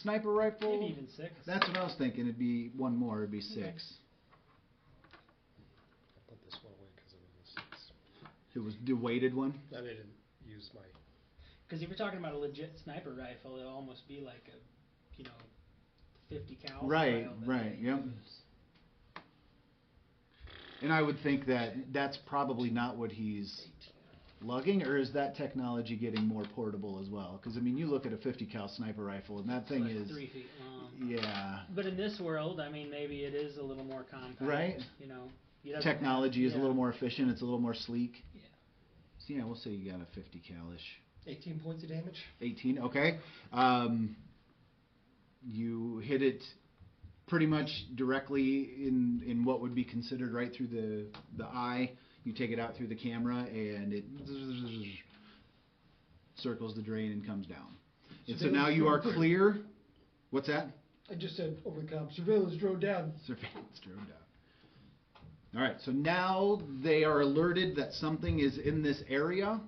sniper rifle. Maybe even 6. That's what I was thinking. It'd be one more. It'd be 6. I put this one away because it was a 6. It was the weighted one. I didn't use my... Because if you're talking about a legit sniper rifle, it'll almost be like a, 50 cal. Right, style that right, they yep. use. And I would think that that's probably not what he's lugging, or is that technology getting more portable as well? Because, I mean, you look at a 50 cal sniper rifle, and that It's thing like is... 3 feet long. Yeah. But in this world, I mean, maybe it is a little more compact. Right. You know, he doesn't Technology have- is a little more efficient. It's a little more sleek. Yeah. So, yeah, we'll say you got a 50 cal-ish. 18 points of damage? 18, okay. You hit it pretty much directly in what would be considered right through the eye. You take it out through the camera, and it circles the drain and comes down. And so now you are clear. What's that? I just said over the comm, surveillance drone down. Surveillance drone down. All right, so now they are alerted that something is in this area,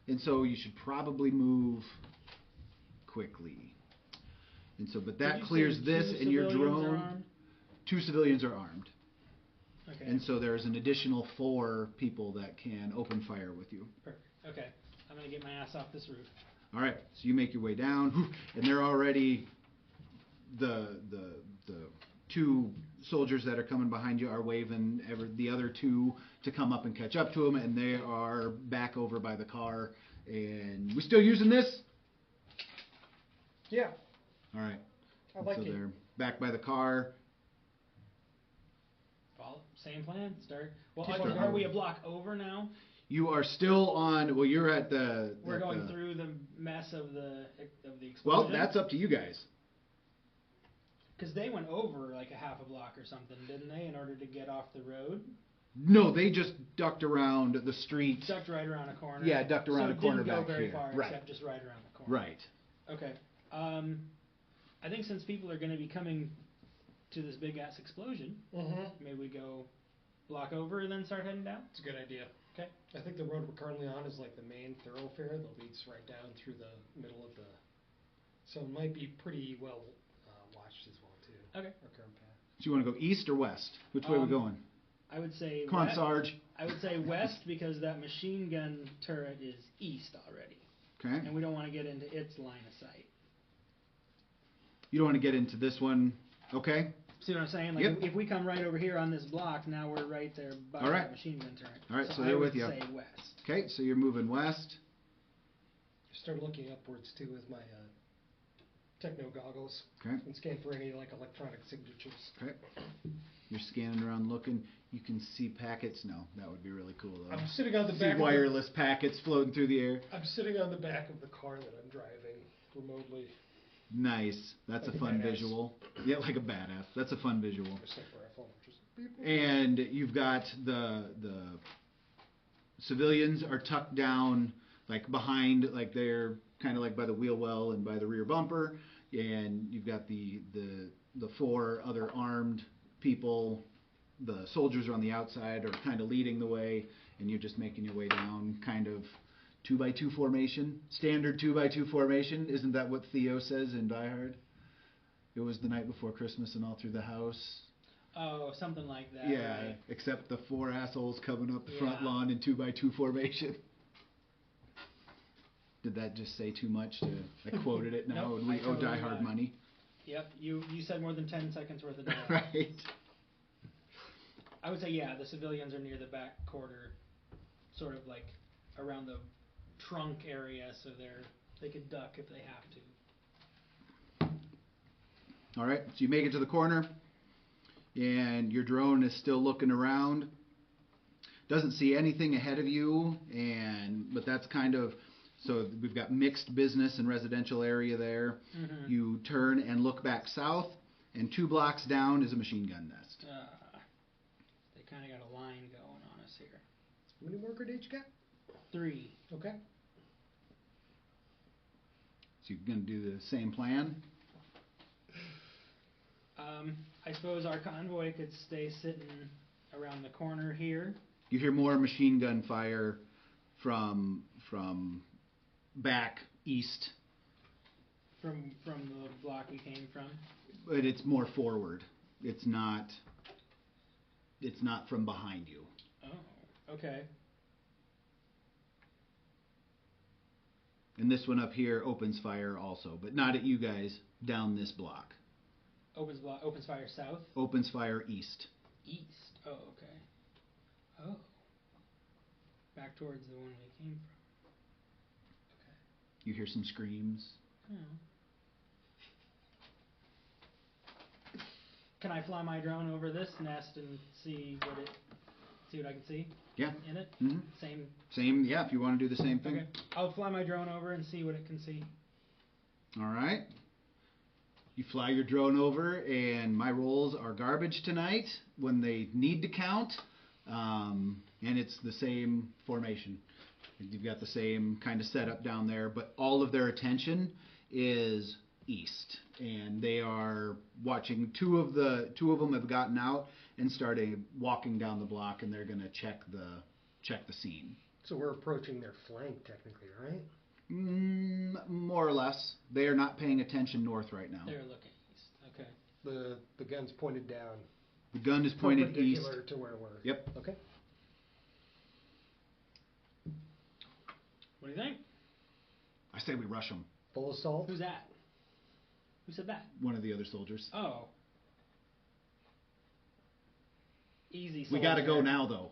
and so you should probably move quickly. And so, but Did that you clears say this, 2 and your civilians are drone. armed? 2 civilians are armed, Okay. and so there's an additional 4 people that can open fire with you. Perfect. Okay. I'm gonna get my ass off this roof. All right, so you make your way down, and they're already the 2 soldiers that are coming behind you are waving the other 2 to come up and catch up to them, and they are back over by the car. And we still using this? Yeah. All right. I like so it. they're back by the car. Follow same plan. Start. Well, Keep are, on are going. we a block over now? You are still on. Well, you're at the. We're at going the- through the mess of the explosion. Well, that's up to you guys. Because they went over like a half a block or something, didn't they, in order to get off the road? No, they just ducked around the street. Ducked right around a corner. Yeah, ducked around so a corner it didn't back go very here. far, Right. except just right around the corner. Right. Okay. I think since people are going to be coming to this big ass explosion, Mm-hmm. maybe we go block over and then start heading down. It's a good idea. Okay. I think the road we're currently on is like the main thoroughfare that leads right down through the middle of the... So it might be pretty well watched as well, too. Okay. Our current path. Do you want to go east or west? Which way are we going? I would say Come on, west. Sarge. I would say west because that machine gun turret is east already, Okay. and we don't want to get into its line of sight. You don't want to get into this one. Okay. See what I'm saying? Like Yep. if we come right over here on this block, now we're right there by All right. that machine gun turret. All right, so I they're would with you. say west. Okay, so you're moving west. Start looking upwards, too, with my techno goggles. Okay. And scan for any, like, electronic signatures. Okay. You're scanning around looking. You can see packets. No, that would be really cool though. I'm sitting on the See back wireless packets floating through the air. I'm sitting on the back of the car that I'm driving remotely. Nice. That's Like a a fun badass. visual. Yeah, like a badass. That's a fun visual. A sniper rifle, just people. And you've got the civilians are tucked down like behind, like they're kind of like by the wheel well and by the rear bumper, and you've got the 4 other armed people. The soldiers are on the outside, are kind of leading the way, and you're just making your way down, kind of 2x2 formation, standard 2x2 formation. Isn't that what Theo says in Die Hard? It was the night before Christmas and all through the house. Oh, something like that. Yeah, Right? except the 4 assholes coming up the front Yeah. lawn in 2x2 formation. Did that just say too much? I quoted it now, Nope, and we I owe totally Die got Hard it. money. Yep. You said more than 10 seconds worth of dialogue. Right. I would say, yeah, the civilians are near the back quarter, sort of like around the trunk area, so they could duck if they have to. All right, so you make it to the corner, and your drone is still looking around. Doesn't see anything ahead of you, but that's kind of, so we've got mixed business and residential area there. Mm-hmm. You turn and look back south, and 2 blocks down is a machine gun nest. They kind of got a line going on us here. How many more grenades you got? 3. Okay. So you're going to do the same plan? I suppose our convoy could stay sitting around the corner here. You hear more machine gun fire from back east, From the block we came from. but it's more forward. It's not from behind you. Oh, okay. And this one up here opens fire also, but not at you guys, down this block. Opens fire south? Opens fire east. East. Oh, okay. Oh. Back towards the one we came from. Okay. You hear some screams. Oh. Can I fly my drone over this nest and see what I can see? Yeah. In it? Mm-hmm. Same, yeah, if you want to do the same thing. Okay. I'll fly my drone over and see what it can see. All right. You fly your drone over, and my rolls are garbage tonight when they need to count. And it's the same formation. You've got the same kind of setup down there, but all of their attention is east, and they are watching. Two of them have gotten out and started walking down the block, and they're going to check the scene. So we're approaching their flank technically, right? More or less. They are not paying attention north right now. They're looking east. Okay. The gun's pointed down. The gun is pointed east. Perpendicular to where we're. Yep. Okay. What do you think? I say we rush them. Full assault. Who's that? Who said that? One of the other soldiers. Oh. Easy. We got to go soldier. now, though.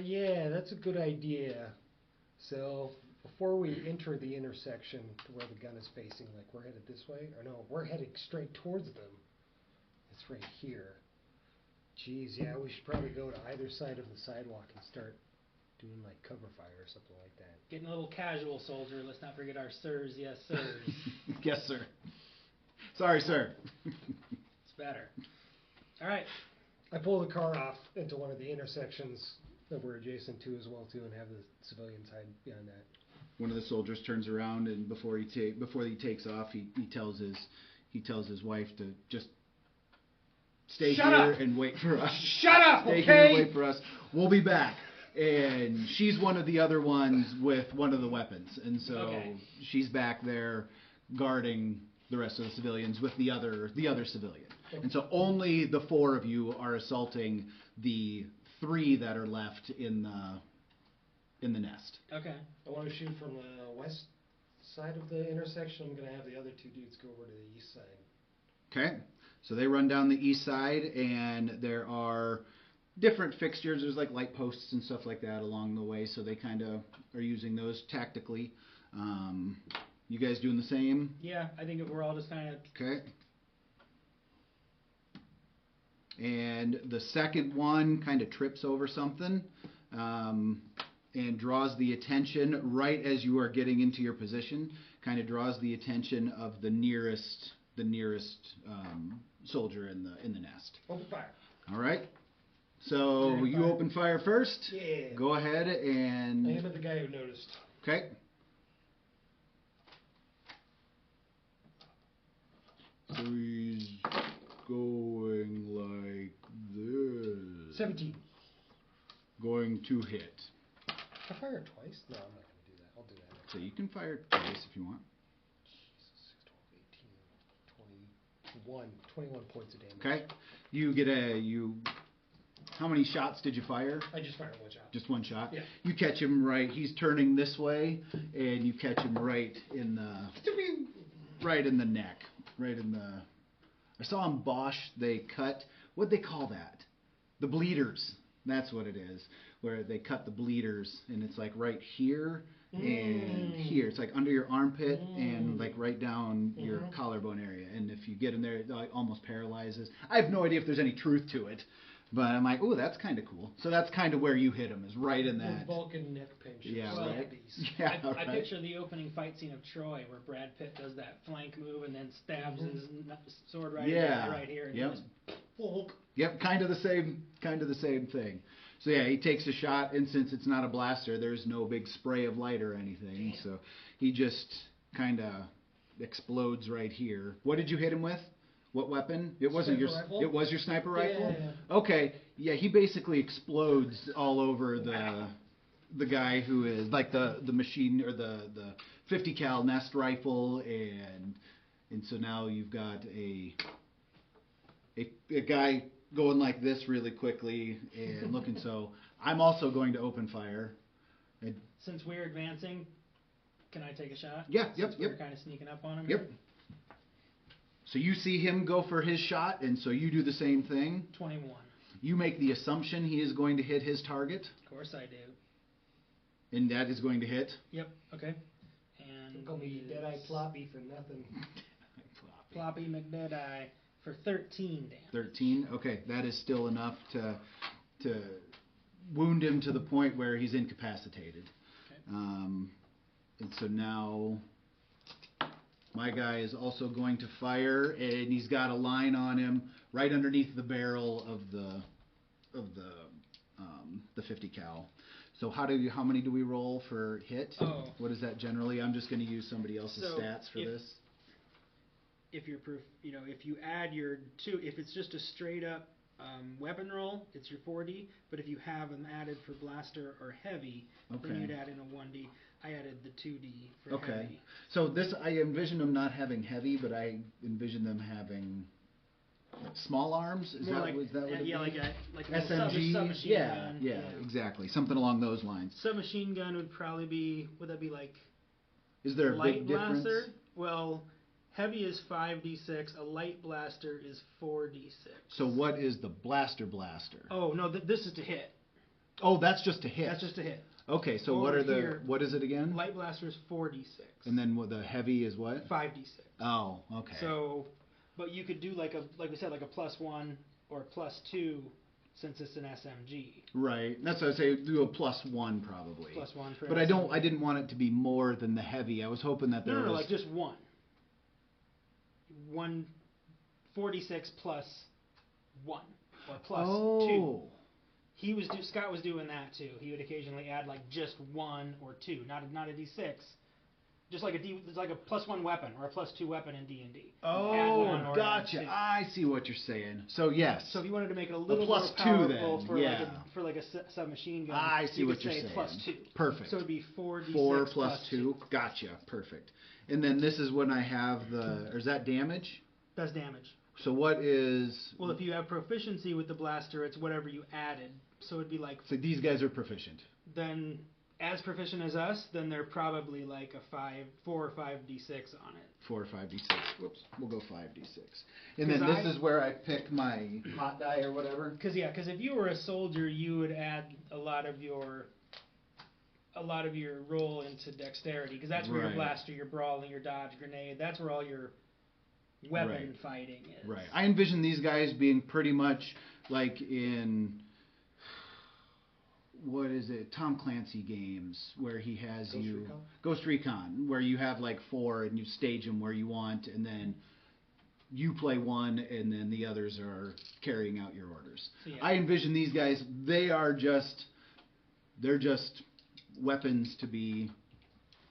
Yeah, that's a good idea. So, before we enter the intersection to where the gun is facing, like we're headed this way? Or no, we're heading straight towards them. It's right here. Jeez, yeah, we should probably go to either side of the sidewalk and start doing like cover fire or something like that. Getting a little casual, soldier. Let's not forget our sirs. Yes, sirs. Yes, sir. Sorry, sir. It's better. All right. I pull the car off into one of the intersections that we're adjacent to as well too, and have the civilians hide behind that. One of the soldiers turns around, and before he takes off, he tells his wife to just stay Shut here up! and wait for us. Shut up, Stay okay? here and wait for us. We'll be back. And she's one of the other ones with one of the weapons, and so Okay. she's back there guarding the rest of the civilians with the other civilian. Okay. And so only the 4 of you are assaulting the 3 that are left in the nest. Okay. I want to shoot from the west side of the intersection. I'm going to have the other 2 dudes go over to the east side. Okay, so they run down the east side, and there are different fixtures. There's like light posts and stuff like that along the way, so they kind of are using those tactically. You guys doing the same? Yeah, I think if we're all just kind of. Okay. And the second one kind of trips over something and draws the attention right as you are getting into your position. Kind of draws the attention of the nearest soldier in the nest. Open fire. All right. So Open you fire. open fire first. Yeah. Go ahead and. Aim at the guy who noticed. Okay. So he's going like this. 17. Going to hit. I fire twice? No, I'm not going to do that. I'll do that next. So you can fire twice if you want. Jesus, 6, 12, 18, 21 points of damage. Okay. You get how many shots did you fire? I just fired one shot. Just one shot? Yeah. You catch him right. He's turning this way, and you catch him right in the neck. Right in the. I saw on Bosch they cut what'd they call that? The bleeders. That's what it is. Where they cut the bleeders, and it's like right here and here. It's like under your armpit and like right down your collarbone area. And if you get in there, it like almost paralyzes. I have no idea if there's any truth to it, but I'm like, oh, that's kind of cool. So that's kind of where you hit him, is right in that. Vulcan neck pinch. Yeah, Well, right. Beast. Yeah, I right. picture the opening fight scene of Troy where Brad Pitt does that flank move and then stabs his sword right here. And Yep. just, whoop. Yep, kind of the same thing. So yeah, he takes a shot, and since it's not a blaster, there's no big spray of light or anything. Damn. So he just kind of explodes right here. What did you hit him with? What weapon? It wasn't Sniper your. rifle? It was your sniper rifle. Yeah. Okay. Yeah, he basically explodes all over the guy who is like the machine or the 50 cal nest rifle, and so now you've got a guy going like this really quickly and looking. So I'm also going to open fire. Since we're advancing, can I take a shot? Yeah, Since yep. we're kind of sneaking up on him. Yep. So you see him go for his shot, and so you do the same thing. 21. You make the assumption he is going to hit his target, Of course I do. and that is going to hit. Yep. Okay. And Call me is Deadeye Ploppy for nothing. Floppy McDeadeye for 13 damage. 13. Okay, that is still enough to wound him to the point where he's incapacitated. Okay. And so now my guy is also going to fire, and he's got a line on him right underneath the barrel of the 50 cal. So how many do we roll for hit? Oh. What is that generally? I'm just going to use somebody else's So stats for this. If you're proof, if you add your two, if it's just a straight up weapon roll, it's your 4D. But if you have them added for blaster or heavy, Okay. then you'd add in a 1D. I added the 2D for Okay. heavy. So this, I envision them not having heavy, but I envision them having small arms. Is More that like, what it yeah, be? like a SMG? submachine Yeah, gun. yeah, exactly. Something along those lines. Submachine gun would probably be, would that be like Is there a light big difference? blaster? Well, heavy is 5d6, a light blaster is 4d6. So what is the blaster? Oh, no, this is to hit. Oh, that's just a hit. That's just a hit. Okay, so what Over are the here, what is it again? Light blaster is 4d6. And then what the heavy is what? 5d6. Oh, okay. So, but you could do like we said, like a +1 or +2 since it's an SMG. Right. That's what I say. Do a +1 probably. +1 for But SMG. I didn't want it to be more than the heavy. I was hoping that there No, was like just one. 4d6 plus 1 or plus 2. Oh. Scott was doing that too. He would occasionally add like just 1 or 2, not a d6. Just like it's like a +1 weapon or a +2 weapon in D&D. Add one Oh, or gotcha. add two. I see what you're saying. So yes. So if you wanted to make it a little plus more 2 powerful then, for yeah. like a submachine gun, I see you what could you're say saying. +2. Perfect. So it'd be 4d6 4 plus plus 2. Gotcha. Perfect. And then this is when I have or is that damage? That's damage. So what is? Well, if you have proficiency with the blaster, it's whatever you added. So it'd be like, So these guys are proficient. then as proficient as us, then they're probably like a 4 or 5d6 on it. 4 or 5d6. Whoops. We'll go 5d6. And then 'Cause this is where I pick my hot die or whatever. Because if you were a soldier, you would add a lot of your roll into dexterity, because that's where your Right. blaster, your brawling, your dodge, grenade, that's where all your weapon Right. fighting is. Right. I envision these guys being pretty much like in what is it? Tom Clancy games where he has Ghost Recon, where you have like 4 and you stage them where you want, and then you play one, and then the others are carrying out your orders. So, yeah. I envision these guys. They're just weapons to be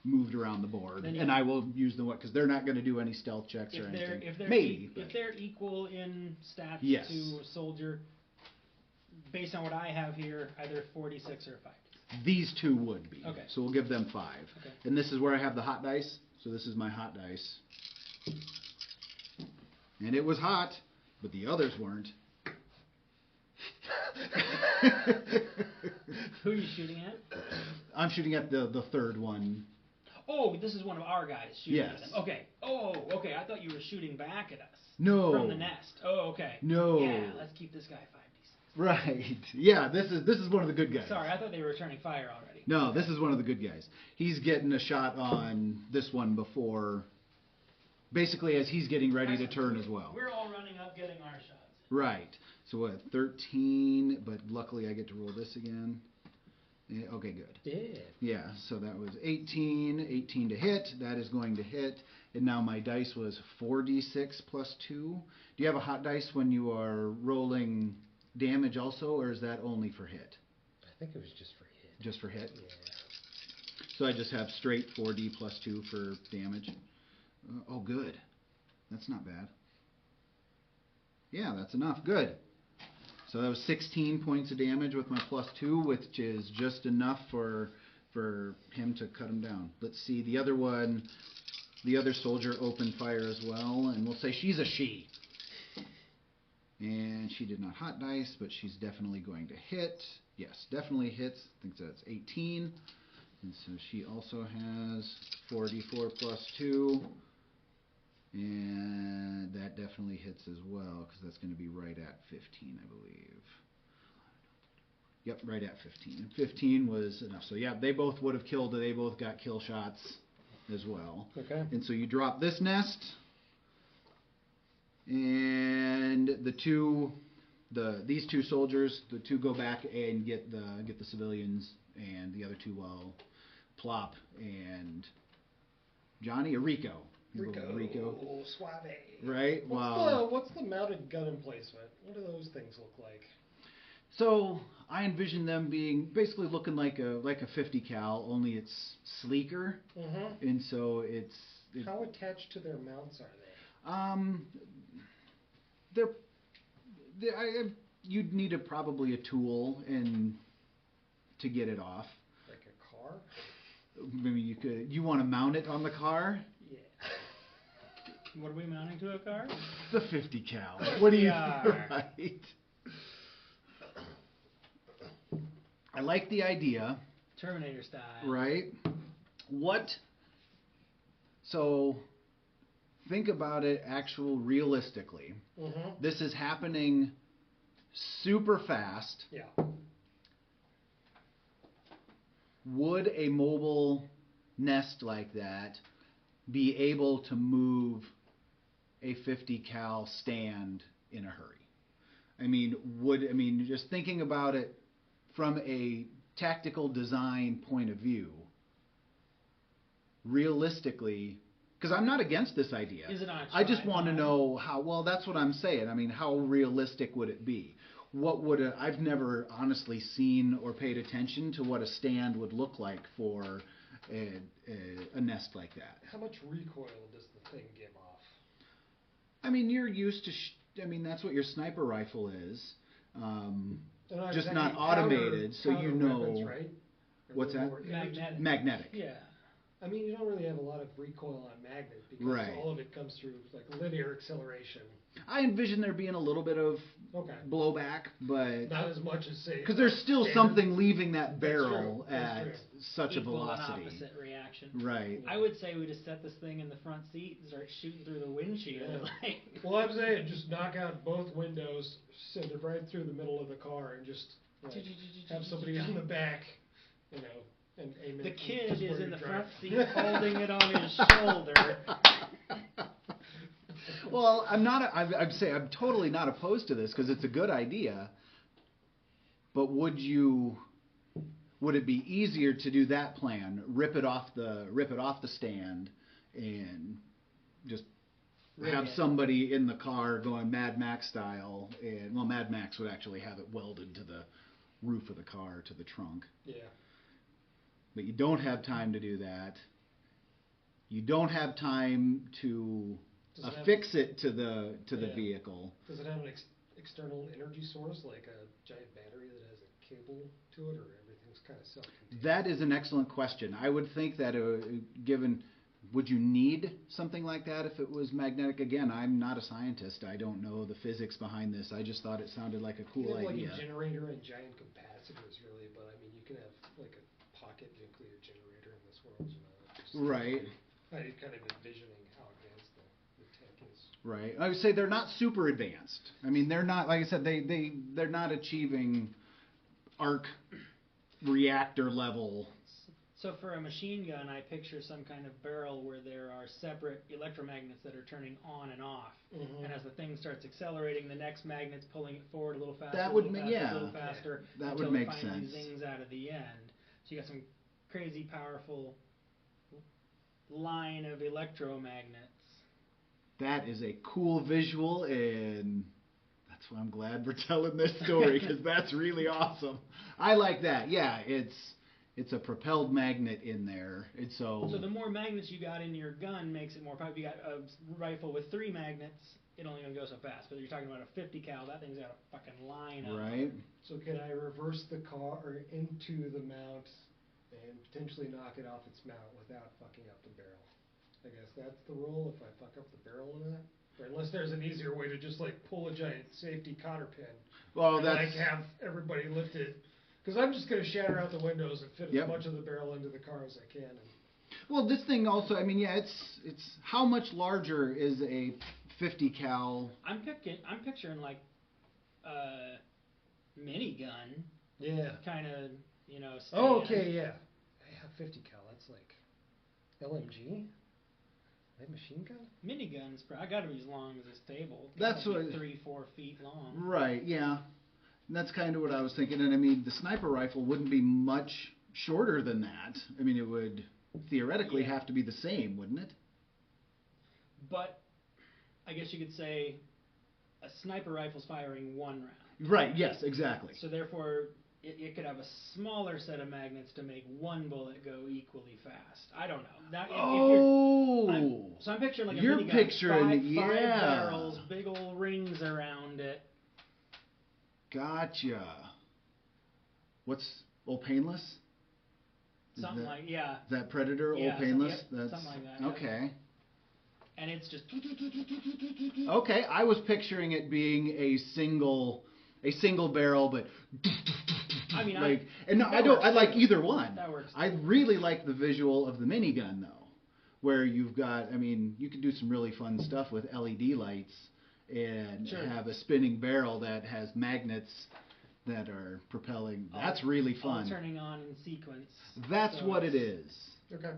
moved around the board, Then and I will use them because they're not going to do any stealth checks or anything. Maybe. If they're equal in stats Yes. to a soldier, based on what I have here, either 4d6 or 5. These 2 would be. Okay. So we'll give them 5. Okay. And this is where I have the hot dice. So this is my hot dice. And it was hot, but the others weren't. Who are you shooting at? I'm shooting at the third one. Oh, this is one of our guys shooting at Yes. them. Okay. Oh, okay. I thought you were shooting back at us. No. From the nest. Oh, okay. No. Yeah, let's keep this guy 5d6. Right. Yeah, this is one of the good guys. Sorry, I thought they were returning fire already. No, this is one of the good guys. He's getting a shot on this one before, basically as he's getting ready to turn as well. We're all running up getting our shots. Right. So what, 13, but luckily I get to roll this again. Yeah, okay, good. Yeah. Yeah, so that was 18 to hit. That is going to hit. And now my dice was 4d6 plus 2. Do you have a hot dice when you are rolling damage also, or is that only for hit? I think it was just for hit. Just for hit? Yeah. So I just have straight 4d plus 2 for damage. Oh, good. That's not bad. Yeah, that's enough. Good. So that was 16 points of damage with my plus 2, which is just enough for him to cut him down. Let's see, the other one, the other soldier opened fire as well, and we'll say she's a she. And she did not hot dice, but she's definitely going to hit. Yes, definitely hits. I think that's 18. And so she also has 4d4 plus 2. And that definitely hits as well, because that's going to be right at 15, I believe. Yep, right at 15. And 15 was enough. So yeah, they both would have killed. They both got kill shots as well. Okay. And so you drop this nest, and these two soldiers, the two go back and get the civilians, and the other two will plop. And Johnny or Rico. Rico. Suave. Right? Wow. What's the mounted gun emplacement? What do those things look like? So I envision them being basically looking like a 50 cal, only it's sleeker, Mm-hmm. and so How attached to their mounts are they? You'd need probably a tool and to get it off. Like a car? Maybe you want to mount it on the car? Yeah. What are we mounting to a car? The 50 cal. What do you Yeah. right? I like the idea. Terminator style. Right? So think about it realistically. Mm-hmm. This is happening super fast. Yeah. Would a mobile nest like that be able to move a 50 cal stand in a hurry? Just thinking about it from a tactical design point of view, realistically, because I'm not against this idea. Is it on a I just want to tripod? know how, well, that's what I'm saying. I mean, how realistic would it be? I've never honestly seen or paid attention to what a stand would look like for a nest like that. How much recoil does the thing give off? I mean, you're used to, that's what your sniper rifle is. They're not Just exactly not automated, so you powder know. weapons, right? Or What's they're that? more Magnetic. Magnetic. Yeah. I mean, you don't really have a lot of recoil on magnet because Right. all of it comes through like linear acceleration. I envision there being a little bit of Okay. blowback, but Not as much as say. because there's still standard- something leaving that That's barrel true. That's at true. such a Equal and velocity. opposite reaction. Right. I would say we just set this thing in the front seat and start shooting through the windshield. Yeah. Like, Well, I'm saying just knock out both windows, send it right through the middle of the car, and just like, have somebody on the back, and aim it. the kid just is where in you the drive. front seat holding it on his shoulder. Well, I'd say I'm totally not opposed to this because it's a good idea. But would it be easier to do that plan? Rip it off the stand, and just Rig have it. somebody in the car going Mad Max style, and Mad Max would actually have it welded to the roof of the car, to the trunk. Yeah. But you don't have time to do that. You don't have time to Does it have- affix it to the Yeah. vehicle. Does it have an external energy source, like a giant battery that has a cable to it, or everything's kind of self-contained? That is an excellent question. I would think that would you need something like that if it was magnetic? Again, I'm not a scientist. I don't know the physics behind this. I just thought it sounded like a You cool have like idea. a generator and giant capacitors, really, but I mean, you can have like a pocket nuclear generator in this world, Just Right. I'm kind of envisioning how advanced the tech is. Right. I would say they're not super advanced. I mean, they're not, like I said, they're not achieving arc reactor level. So for a machine gun, I picture some kind of barrel where there are separate electromagnets that are turning on and off. Mhm. And as the thing starts accelerating, the next magnet's pulling it forward a little faster, That a would little ma- faster, yeah. a little faster, That until would make it finally sense. zings out at the end. So you got some crazy powerful line of electromagnets. That is a cool visual, and that's why I'm glad we're telling this story, because that's really awesome. I like that. Yeah, it's a propelled magnet in there. And so So the more magnets you got in your gun makes it more powerful. If you got a rifle with 3 magnets, it only gonna go so fast. But you're talking about a 50 cal, that thing's got a fucking line of right. So can I reverse the car or into the mount and potentially knock it off its mount without fucking up the barrel? I guess that's the rule if I fuck up the barrel in that. Or unless there's an easier way to just like pull a giant safety cotter pin. Well, and that's like have everybody lift it. Because I'm just gonna shatter out the windows and fit Yep. as much of the barrel into the car as I can. And well. This thing also. I mean, yeah. It's how much larger is a 50 cal? I'm picturing like a minigun, yeah. kind of, you know. Oh, stand. okay, yeah. I have 50 cal. That's like LMG. That machine gun. Minigun's probably got to be as long as this table. It's That's gotta be what- 3-4 feet long. Right. Yeah. And that's kind of what I was thinking. And I mean, the sniper rifle wouldn't be much shorter than that. I mean, it would theoretically Yeah. have to be the same, wouldn't it? But I guess you could say a sniper rifle's firing 1 round. Right. Yes. Exactly. So therefore, it could have a smaller set of magnets to make 1 bullet go equally fast. I don't know. Now, if Oh. so I'm picturing like a You're minigun, picturing- five yeah. barrels, big old rings around it. Gotcha. What's Old Painless? Is Something that- like, yeah. Is that Predator? Yeah, Old Painless? yep, That's something like that, yep. okay. And it's just. Okay, I was picturing it being a single barrel, but I mean, like, I and no, I don't. I like too. either one. That works I too. really like the visual of the minigun though, where you've got. I mean, you could do some really fun stuff with LED lights and Sure. have a spinning barrel that has magnets that are propelling. That's really All fun. turning on in sequence. That's So what it it's- is. Okay.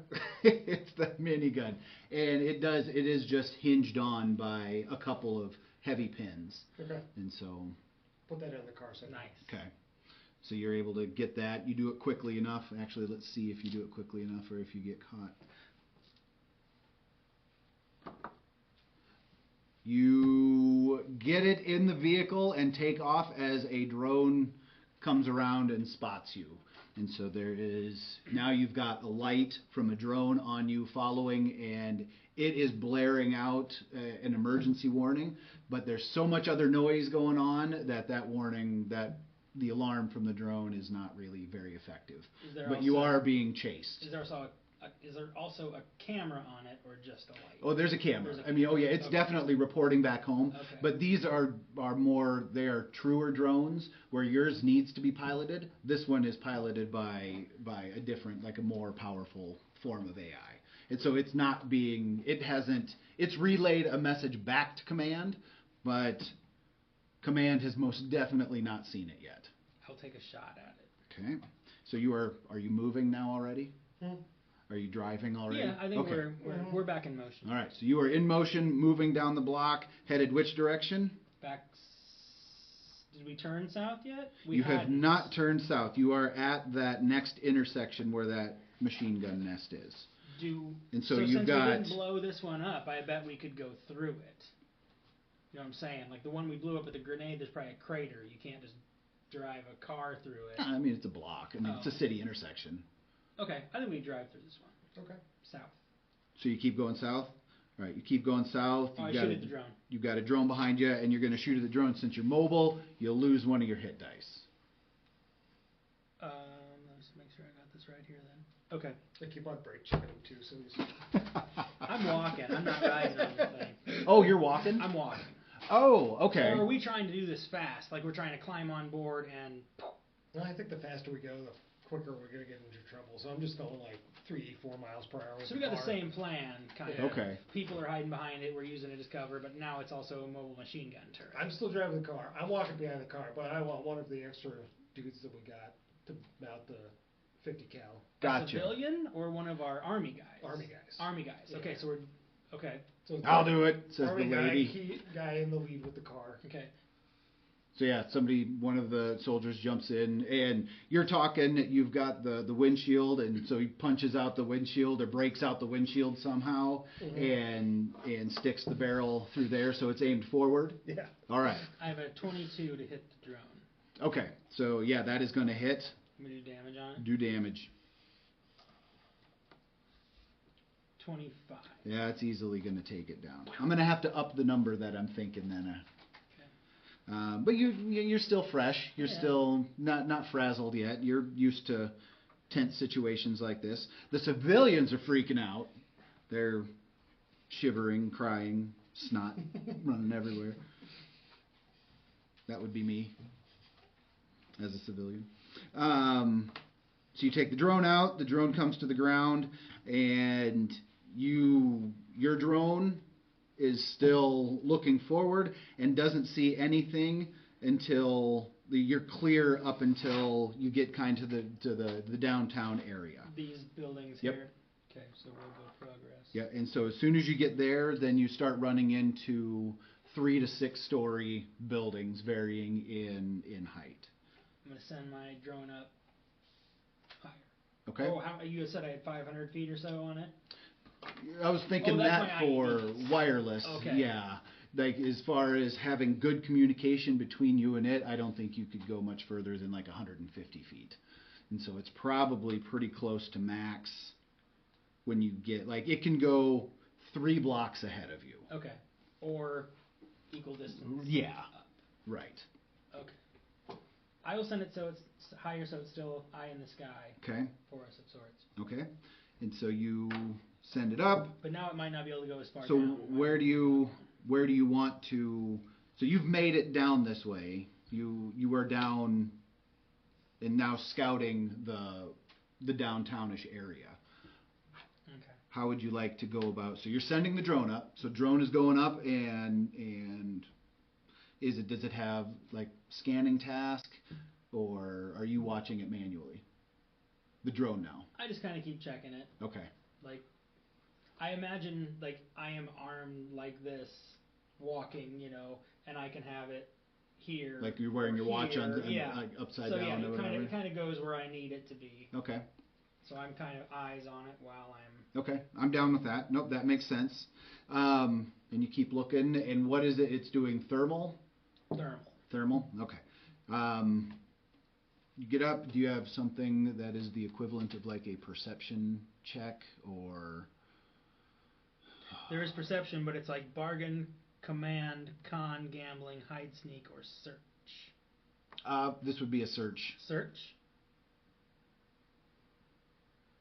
It's the minigun, and it is just hinged on by a couple of heavy pins, Okay. and so Put that in the car set. Nice. okay, so you're able to get that. You do it quickly enough. Actually, let's see if you do it quickly enough or if you get caught. You get it in the vehicle and take off as a drone comes around and spots you. And so there is, now you've got a light from a drone on you following, and it is blaring out an emergency warning, but there's so much other noise going on that warning, that the alarm from the drone is not really very effective. Is there But you also- are being chased. Is there also a camera on it or just a light? Oh, there's a camera. There's a I mean, oh yeah, camera. it's Okay. definitely reporting back home. Okay. But these are more, they are truer drones where yours needs to be piloted. This one is piloted by a different, like a more powerful form of AI. And so it's not being, it's relayed a message back to command, but command has most definitely not seen it yet. I'll take a shot at it. Okay. So are you moving now already? Are you driving already? Yeah, I think Okay. we're back in motion. All right, so you are in motion, moving down the block, headed which direction? Did we turn south yet? You have hadn't. not turned south. You are at that next intersection where that machine gun nest is. And so you've since got- we didn't blow this one up, I bet we could go through it. You know what I'm saying? Like the one we blew up with the grenade, there's probably a crater. You can't just drive a car through it. I mean, it's a block. I mean, it's a Oh. city intersection. Okay, I think we drive through this one. Okay. South. So you keep going south? All right, you keep going south. Oh, I You've got shoot a- at the drone. You've got a drone behind you, and you're going to shoot at the drone. Since you're mobile, you'll lose one of your hit dice. Let's make sure I got this right here then. Okay. I keep on brake checking them too, so these. I'm walking. I'm not riding on the thing. Oh, you're walking? I'm walking. Oh, okay. Or are we trying to do this fast? Like we're trying to climb on board and... Well, I think the faster we go, the quicker we're gonna get into trouble. So I'm just going like 3-4 miles per hour. So we got the same plan, kind of. Okay. People are hiding behind it, we're using it as cover, but now it's also a mobile machine gun turret. I'm still driving the car. I'm walking behind the car, but I want one of the extra dudes that we got to mount the 50 cal. Gotcha. A civilian or one of our army guys? Army guys. Army guys. Okay, Yeah. so we're okay. So it's I'll do it, says the Army lady. guy in the lead with the car. Okay. So yeah, one of the soldiers jumps in, and you're talking, you've got the windshield, and so he punches out the windshield or breaks out the windshield somehow, and sticks the barrel through there, so it's aimed forward. Yeah. All right. I have a 22 to hit the drone. Okay, so yeah, that is going to hit. I'm gonna do damage on it. Do damage. 25. Yeah, it's easily going to take it down. I'm going to have to up the number that I'm thinking then. But you're still fresh. You're still not frazzled yet. You're used to tense situations like this. The civilians are freaking out. They're shivering, crying, snot running everywhere. That would be me as a civilian. So you take the drone out. The drone comes to the ground, and your drone is still looking forward and doesn't see anything until you're clear up until you get kind of to the downtown area. These buildings Yep. here. Okay, so we'll go progress. Yeah, and so as soon as you get there, then you start running into 3 to 6 story buildings varying in height. I'm gonna send my drone up higher. Okay? Oh, you said I had 500 feet or so on it? I was thinking that's that my for IEDs. wireless. Okay. Yeah. Like as far as having good communication between you and it, I don't think you could go much further than like 150 feet. And so it's probably pretty close to max when you get, like it can go 3 blocks ahead of you. Okay. Or equal distance. Yeah. Up. Right. Okay. I will send it so it's higher, so it's still eye in the sky Okay. for us of sorts. Okay. And so you send it up. But now it might not be able to go as far So down. where do you want to? So you've made it down this way. You are down, and now scouting the downtownish area. Okay. How would you like to go about? So you're sending the drone up. So drone is going up, and does it have like scanning task, or are you watching it manually? The drone now. I just kind of keep checking it. Okay. Like, I imagine, like, I am armed like this, walking, and I can have it here. Like you're wearing or your watch here. on Yeah. like upside So down yeah, or whatever. it kind of goes where I need it to be. Okay. So I'm kind of eyes on it while I'm. Okay, I'm down with that. Nope, that makes sense. And you keep looking, and what is it? It's doing thermal? Thermal, okay. You get up, do you have something that is the equivalent of like a perception check, or? There is perception, but it's like bargain, command, con, gambling, hide, sneak, or search. This would be a search. Search?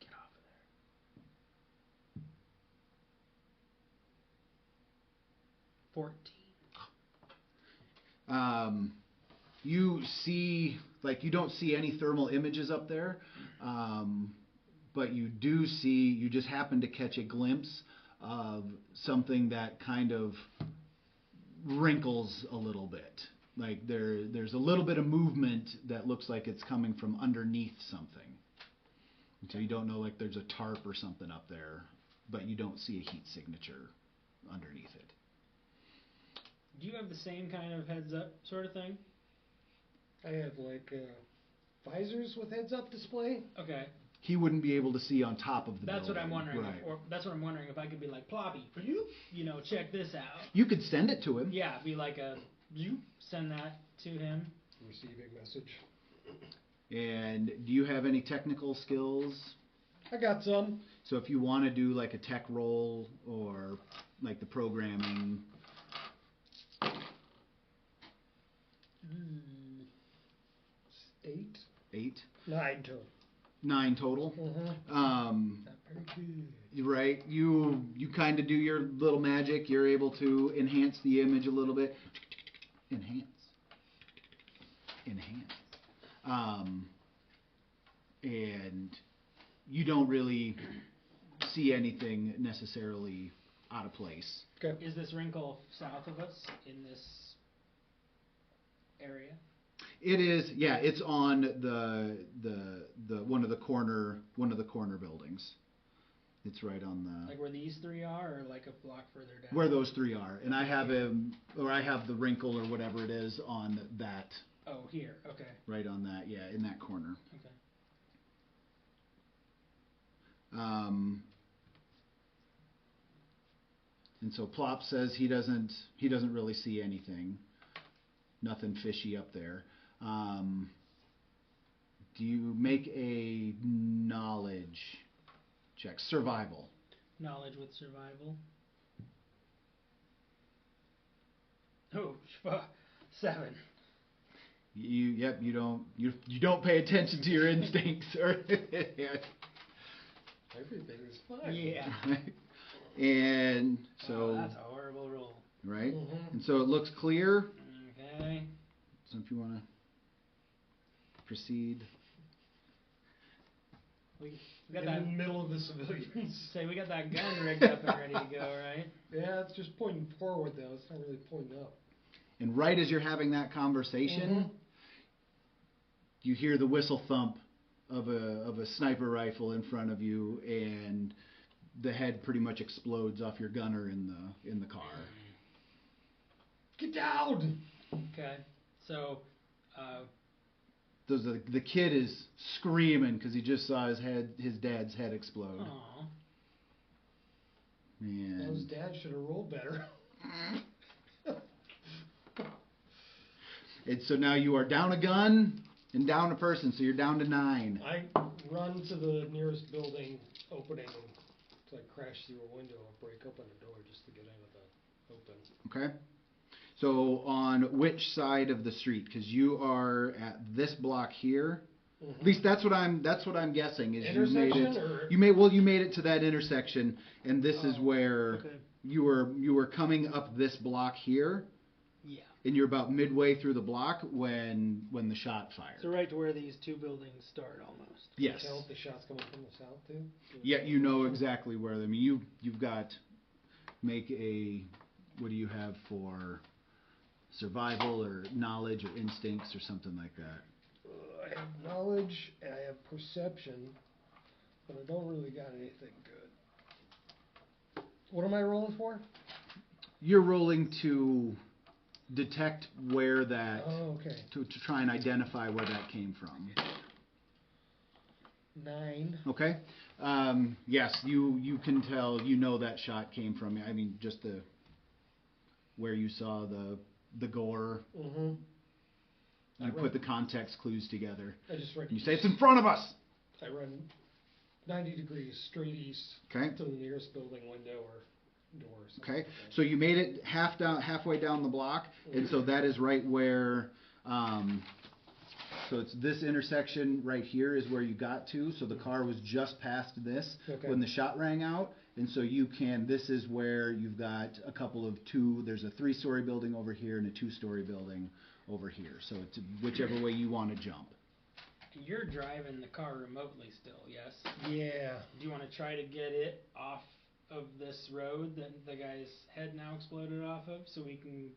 Get off of there. 14. You see, like you don't see any thermal images up there, but you just happen to catch a glimpse of something that kind of wrinkles a little bit. Like there's a little bit of movement that looks like it's coming from underneath something. And so you don't know, like there's a tarp or something up there, but you don't see a heat signature underneath it. Do you have the same kind of heads up sort of thing? I have like visors with heads-up display. Okay. He wouldn't be able to see on top of the That's building. what I'm wondering. Right. Or that's what I'm wondering if I could be like, Ploppy, check this out. You could send it to him. Yeah, be like send that to him. Receiving message. And do you have any technical skills? I got some. So if you want to do like a tech roll or like the programming. 8. 8. 9 total. 9 total. Mm-hmm. Not very good. Right. You kind of do your little magic. You're able to enhance the image a little bit. Enhance. and you don't really see anything necessarily out of place. Okay. Is this wrinkle south of us in this area? It is, yeah. It's on the one of the corner buildings. It's right on the Like where these three are, or like a block further down? where those three are, and I have the wrinkle or whatever it is on that. Oh, here. Okay. Right on that, yeah, in that corner. Okay. And so Plop says he doesn't really see anything, nothing fishy up there. Do you make a knowledge check? Survival. Knowledge with survival. Oh, 7. You don't pay attention to your instincts or Everything is fine. Yeah. and so Oh, that's a horrible roll. right, Mhm. and so it looks clear. Okay. So if you want to proceed, We got In that. the middle of the civilians. Say we got that gun rigged up and ready to go, right? Yeah, it's just pointing forward though. It's not really pointing up. and right as you're having that conversation, Mhm. you hear the whistle thump of a sniper rifle in front of you, and the head pretty much explodes off your gunner in the car. Get down! Okay. So, The kid is screaming because he just saw his dad's head explode. aw. Well, his And dad should have rolled better. and so now you are down a gun and down a person, so you're down to 9. I run to the nearest building opening and so I crash through a window and break open a door just to get into the open. Okay. So on which side of the street? Because you are at this block here. At least that's what I'm guessing. Is Intersection, or? you made it to that intersection, and this is where Okay. you were coming up this block here, Yeah. and you're about midway through the block when the shot fired. So right to where these two buildings start, almost. Yes. Count the shots coming from the south too? Yeah, you know exactly where. I mean, you've got make a. What do you have for survival or knowledge or instincts or something like that? I have knowledge and I have perception, but I don't really got anything good. What am I rolling for? You're rolling to detect where that Oh, okay. to try and identify where that came from. 9. Okay. Yes, you can tell. You know that shot came from. I mean, just where you saw the gore. Mm-hmm. You put the context clues together. I just run. You say it's in front of us. I run 90 degrees straight east Okay. to the nearest building window or door. Or something Okay. like that. So you made it halfway down the block, and so that is right where. So it's this intersection right here is where you got to. So the car was just past this Okay. when the shot rang out, and so this is where you've got a couple of there's a 3-story building over here and a 2-story building over here. So it's whichever way you want to jump. You're driving the car remotely still, yes? Yeah. Do you want to try to get it off of this road that the guy's head now exploded off of, so we can...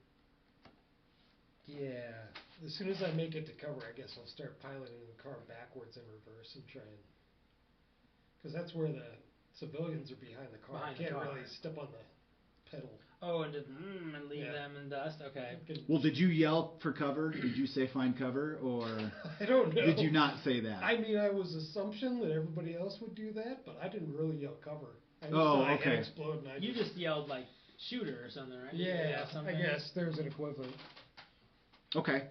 Yeah. As soon as I make it to cover, I guess I'll start piloting the car backwards in reverse and try and... Because that's where the civilians are behind the car. Behind I the can't car. really step on the pedal. Oh, and just and leave Yeah. them in dust? Okay. Well, did you yell for cover? Did you say find cover, or I don't know. did you not say that? I mean, I was assumption that everybody else would do that, but I didn't really yell cover. I just Oh, saw my okay. head explode and I You just yelled, like, shooter or something, right? Yeah, I something. guess there's an equivalent. Okay.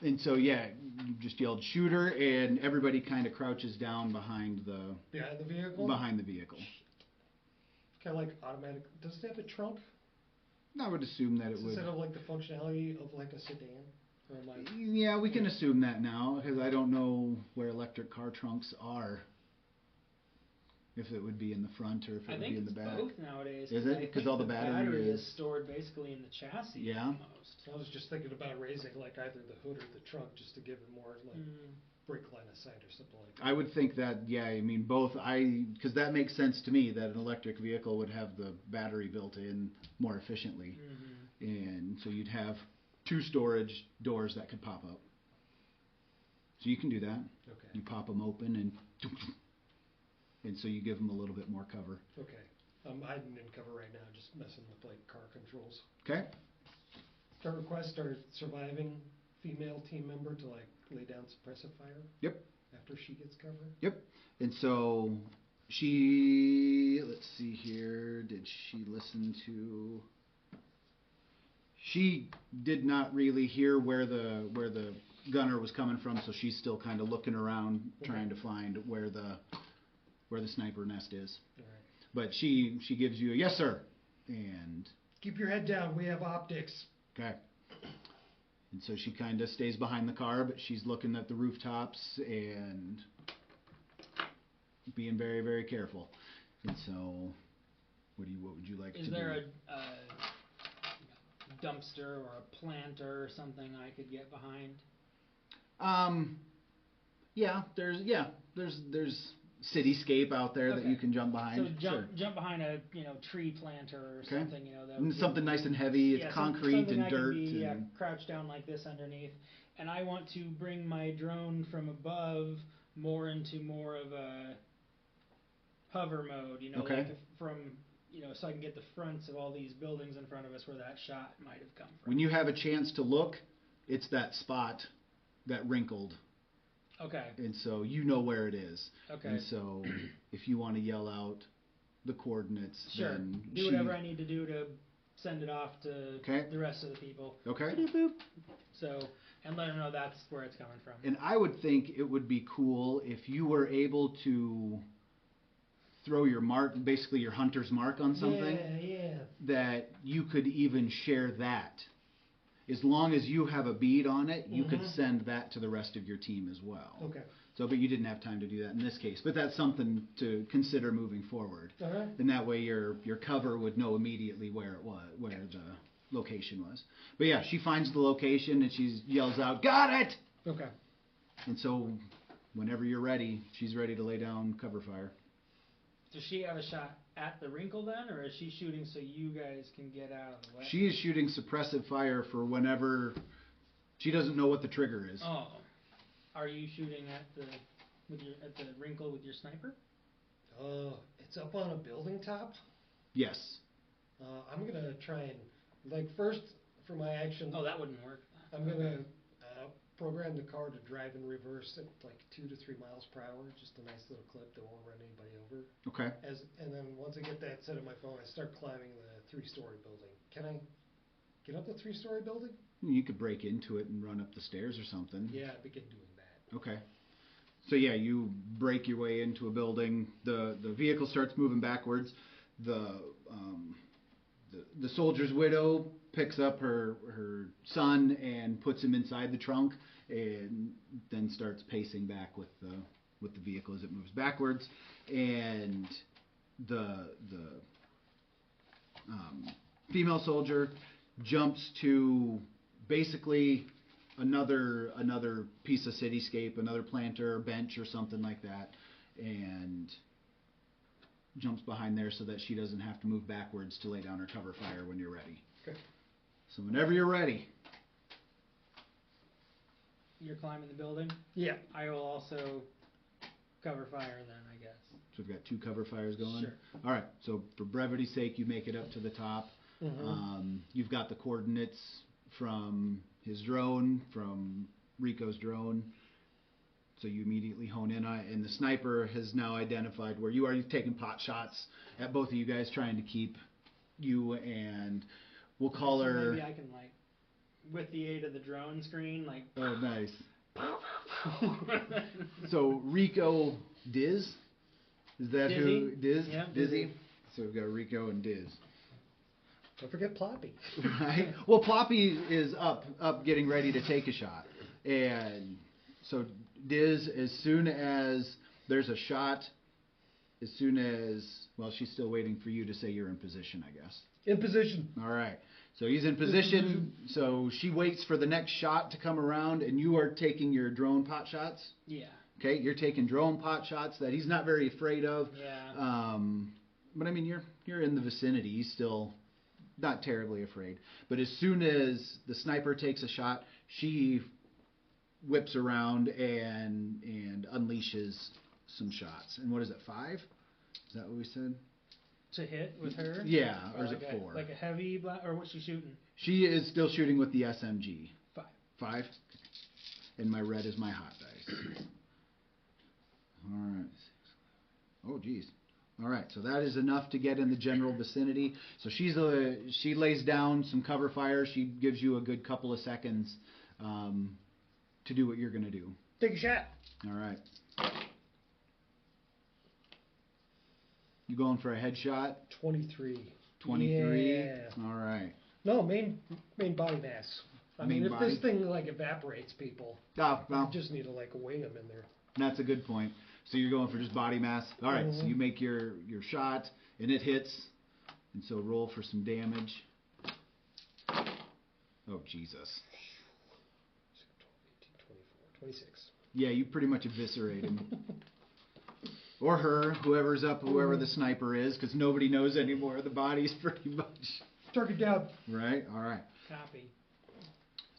And so, yeah, you just yelled shooter, and everybody kind of crouches down behind the Behind the vehicle? vehicle. Kind of like automatic. Does it have a trunk? I would assume that it Does would. it have like the functionality of like a sedan? Or am I... Yeah, we can assume that now, because I don't know where electric car trunks are. If it would be in the front or if it I would think be in it's the back. both nowadays. Is it? I 'Cause think all the battery is is- stored basically in the chassis Yeah. almost. I was just thinking about raising like either the hood or the trunk just to give it more like break line of sight or something like that. I would think that, yeah, I mean, because that makes sense to me, that an electric vehicle would have the battery built in more efficiently. And so you'd have 2 storage doors that could pop up. So you can do that. Okay. You pop them open and so you give them a little bit more cover. Okay. I'm hiding in cover right now, just messing with like car controls. Okay? Start request our surviving female team member to like lay down suppressive fire. Yep. After she gets cover. Yep. And so she, let's see here, did she listen to... She did not really hear where the gunner was coming from, so she's still kind of looking around, trying to find where the sniper nest is. All right. But she gives you a yes, sir, and Keep your head down. We have optics. okay. And so she kind of stays behind the car, but she's looking at the rooftops and being very, very careful. And so, what would you like to do? Is there a dumpster or a planter or something I could get behind? There's cityscape out there that Okay. you can jump behind. So jump behind a tree planter or Okay. something, that And would- something nice and heavy. It's yeah, concrete something and I dirt. Can be, and crouched down like this underneath, and I want to bring my drone from above into more of a hover mode. Okay. Like so I can get the fronts of all these buildings in front of us where that shot might have come from. when you have a chance to look, it's that spot that wrinkled. Okay. And so you know where it is. Okay. And so if you want to yell out the coordinates, Sure. then Do whatever I need to do to send it off to Okay. the rest of the people. Okay. So, and let them know that's where it's coming from. And I would think it would be cool if you were able to throw your mark, basically your hunter's mark on something, Yeah. that you could even share that. As long as you have a bead on it, you could send that to the rest of your team as well. Okay. So, but you didn't have time to do that in this case. But that's something to consider moving forward. All right. And that way your cover would know immediately where it was, where the location was. But yeah, she finds the location and she yells out, "Got it!" Okay. And so whenever you're ready, she's ready to lay down cover fire. Does she have a shot at the wrinkle then, or is she shooting so you guys can get out of the way? She is shooting suppressive fire for whenever she doesn't know what the trigger is. Oh, are you shooting at the wrinkle with your sniper? It's up on a building top. Yes. I'm gonna try and first for my action. Oh, that wouldn't work. I'm gonna program the car to drive in reverse at like 2 to 3 miles per hour. Just a nice little clip that won't run anybody over. Okay. And then once I get that set on my phone, I start climbing the 3-story building. Can I get up the 3-story building? You could break into it and run up the stairs or something. Yeah, I begin doing that. Okay. So yeah, you break your way into a building. The vehicle starts moving backwards. The soldier's widow picks up her son and puts him inside the trunk, and then starts pacing back with the vehicle as it moves backwards. And the female soldier jumps to basically another piece of cityscape, another planter or bench or something like that, and jumps behind there so that she doesn't have to move backwards to lay down her cover fire when you're ready. Okay. So whenever you're ready. You're climbing the building. Yeah. I will also cover fire then, I guess. So we've got 2 cover fires going. Sure. All right. So for brevity's sake, you make it up to the top. You've got the coordinates from his drone, from Rico's drone. So you immediately hone in on it, and the sniper has now identified where you are. You've taken pot shots at both of you guys, trying to keep you, and we'll call So her. maybe I can with the aid of the drone screen, Oh, nice. So Rico Diz, is that who? Diz? Yeah, Dizzy. So we've got Rico and Diz. Don't forget Ploppy. Right. Well, Ploppy is up getting ready to take a shot, and so Diz, as soon as there's a shot, she's still waiting for you to say you're in position, I guess. In position. All right. So he's in position. So she waits for the next shot to come around, and you are taking your drone pot shots. Yeah. Okay, you're taking drone pot shots that he's not very afraid of. Yeah. But I mean, you're in the vicinity. He's still not terribly afraid. But as soon as the sniper takes a shot, she whips around and unleashes some shots. And what is it, 5? Is that what we said? To hit with her? Yeah, or is like it 4? Like a heavy or what's she shooting? She is still shooting with the SMG. 5. 5? And my red is my hot dice. All right. Oh, geez. All right, so that is enough to get in the general vicinity. So she lays down some cover fire. She gives you a good couple of seconds to do what you're going to do. Take a shot. All right. You going for a headshot? 23. 23? Yeah. All right. No, main body mass. I Main mean, if body? this thing like evaporates people, Oh, well, you just need to like wing them in there. that's a good point. So you're going for just body mass. All right, so Mhm. you make your shot, and it hits. And so roll for some damage. Oh, Jesus. 12, 18, 24, 26. Yeah, you pretty much eviscerate him. Or her, whoever the sniper is, because nobody knows anymore. The body's pretty much. Target down. Right, all right. Copy.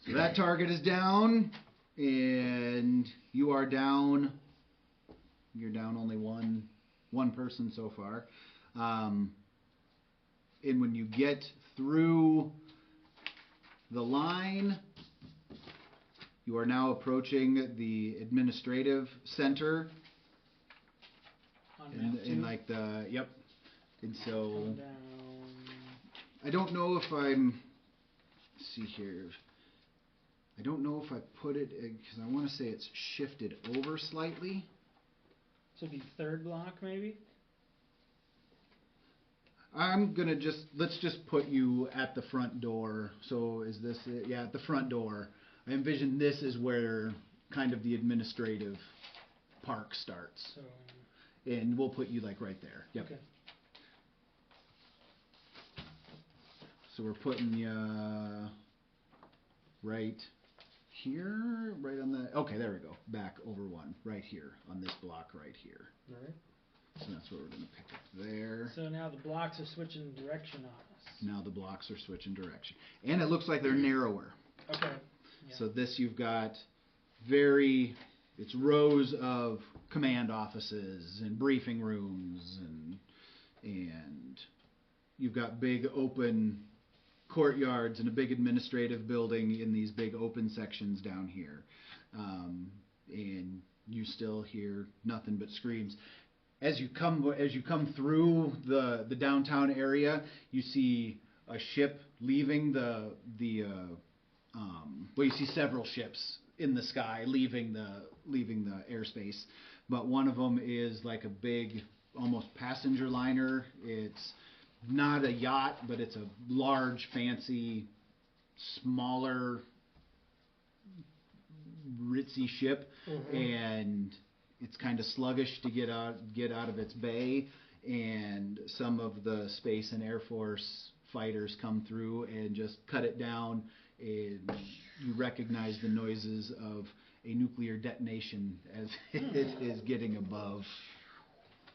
So that target is down, and you are down. You're down only one person so far. And when you get through the line, you are now approaching the administrative center. On In map 2. like the, yep. And so, Come down. I don't know if I'm, let's see here. I don't know if I put it, because I want to say it's shifted over slightly. So it'd be third block maybe? I'm going to let's just put you at the front door. So is this it? Yeah, at the front door. I envision this is where kind of the administrative park starts. So And we'll put you like right there. Yep. okay. So we're putting you right here, right on the, okay, there we go. Back over one, right here, on this block right here. All right. So that's what we're going to pick up there. So now the blocks are switching direction on us. Now the blocks are switching direction. And it looks like they're narrower. Okay. Yeah. So this you've got it's rows of command offices and briefing rooms and you've got big open courtyards and a big administrative building in these big open sections down here. And you still hear nothing but screams. As you come through the downtown area, you see a ship leaving you see several ships in the sky leaving the airspace, but one of them is like a big, almost passenger liner. It's not a yacht, but it's a large, fancy, smaller, ritzy ship, and it's kind of sluggish to get out of its bay. And some of the Space and Air Force fighters come through and just cut it down. And you recognize the noises of a nuclear detonation as it is getting above.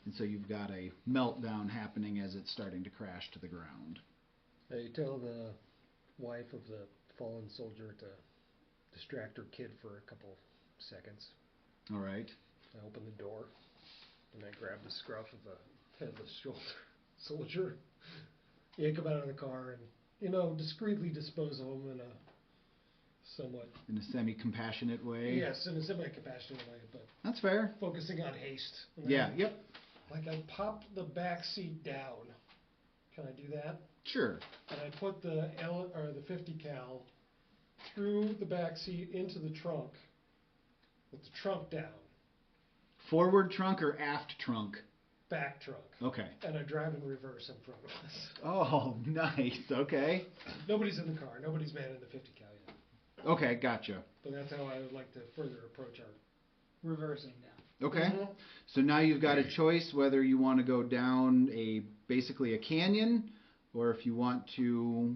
And so you've got a meltdown happening as it's starting to crash to the ground. You tell the wife of the fallen soldier to distract her kid for a couple seconds. All right. I open the door, and I grab the scruff of the headless soldier, yank him out of the car, and, discreetly dispose of him in a somewhat... In a semi-compassionate way. Yes, in a semi-compassionate way, but That's fair. focusing on haste. And Yeah, then, yep. Like I pop the back seat down. Can I do that? Sure. And I put the 50 cal through the back seat into the trunk, with the trunk down, Forward trunk or aft trunk? back trunk. Okay. And I drive in reverse in front of us. Oh, nice. Okay. Nobody's in the car. Nobody's manning the 50 cal yet. Okay, gotcha. But that's how I would like to further approach our... Reversing down. Okay. Mhm. So now you've got a choice whether you want to go down basically a canyon, or if you want to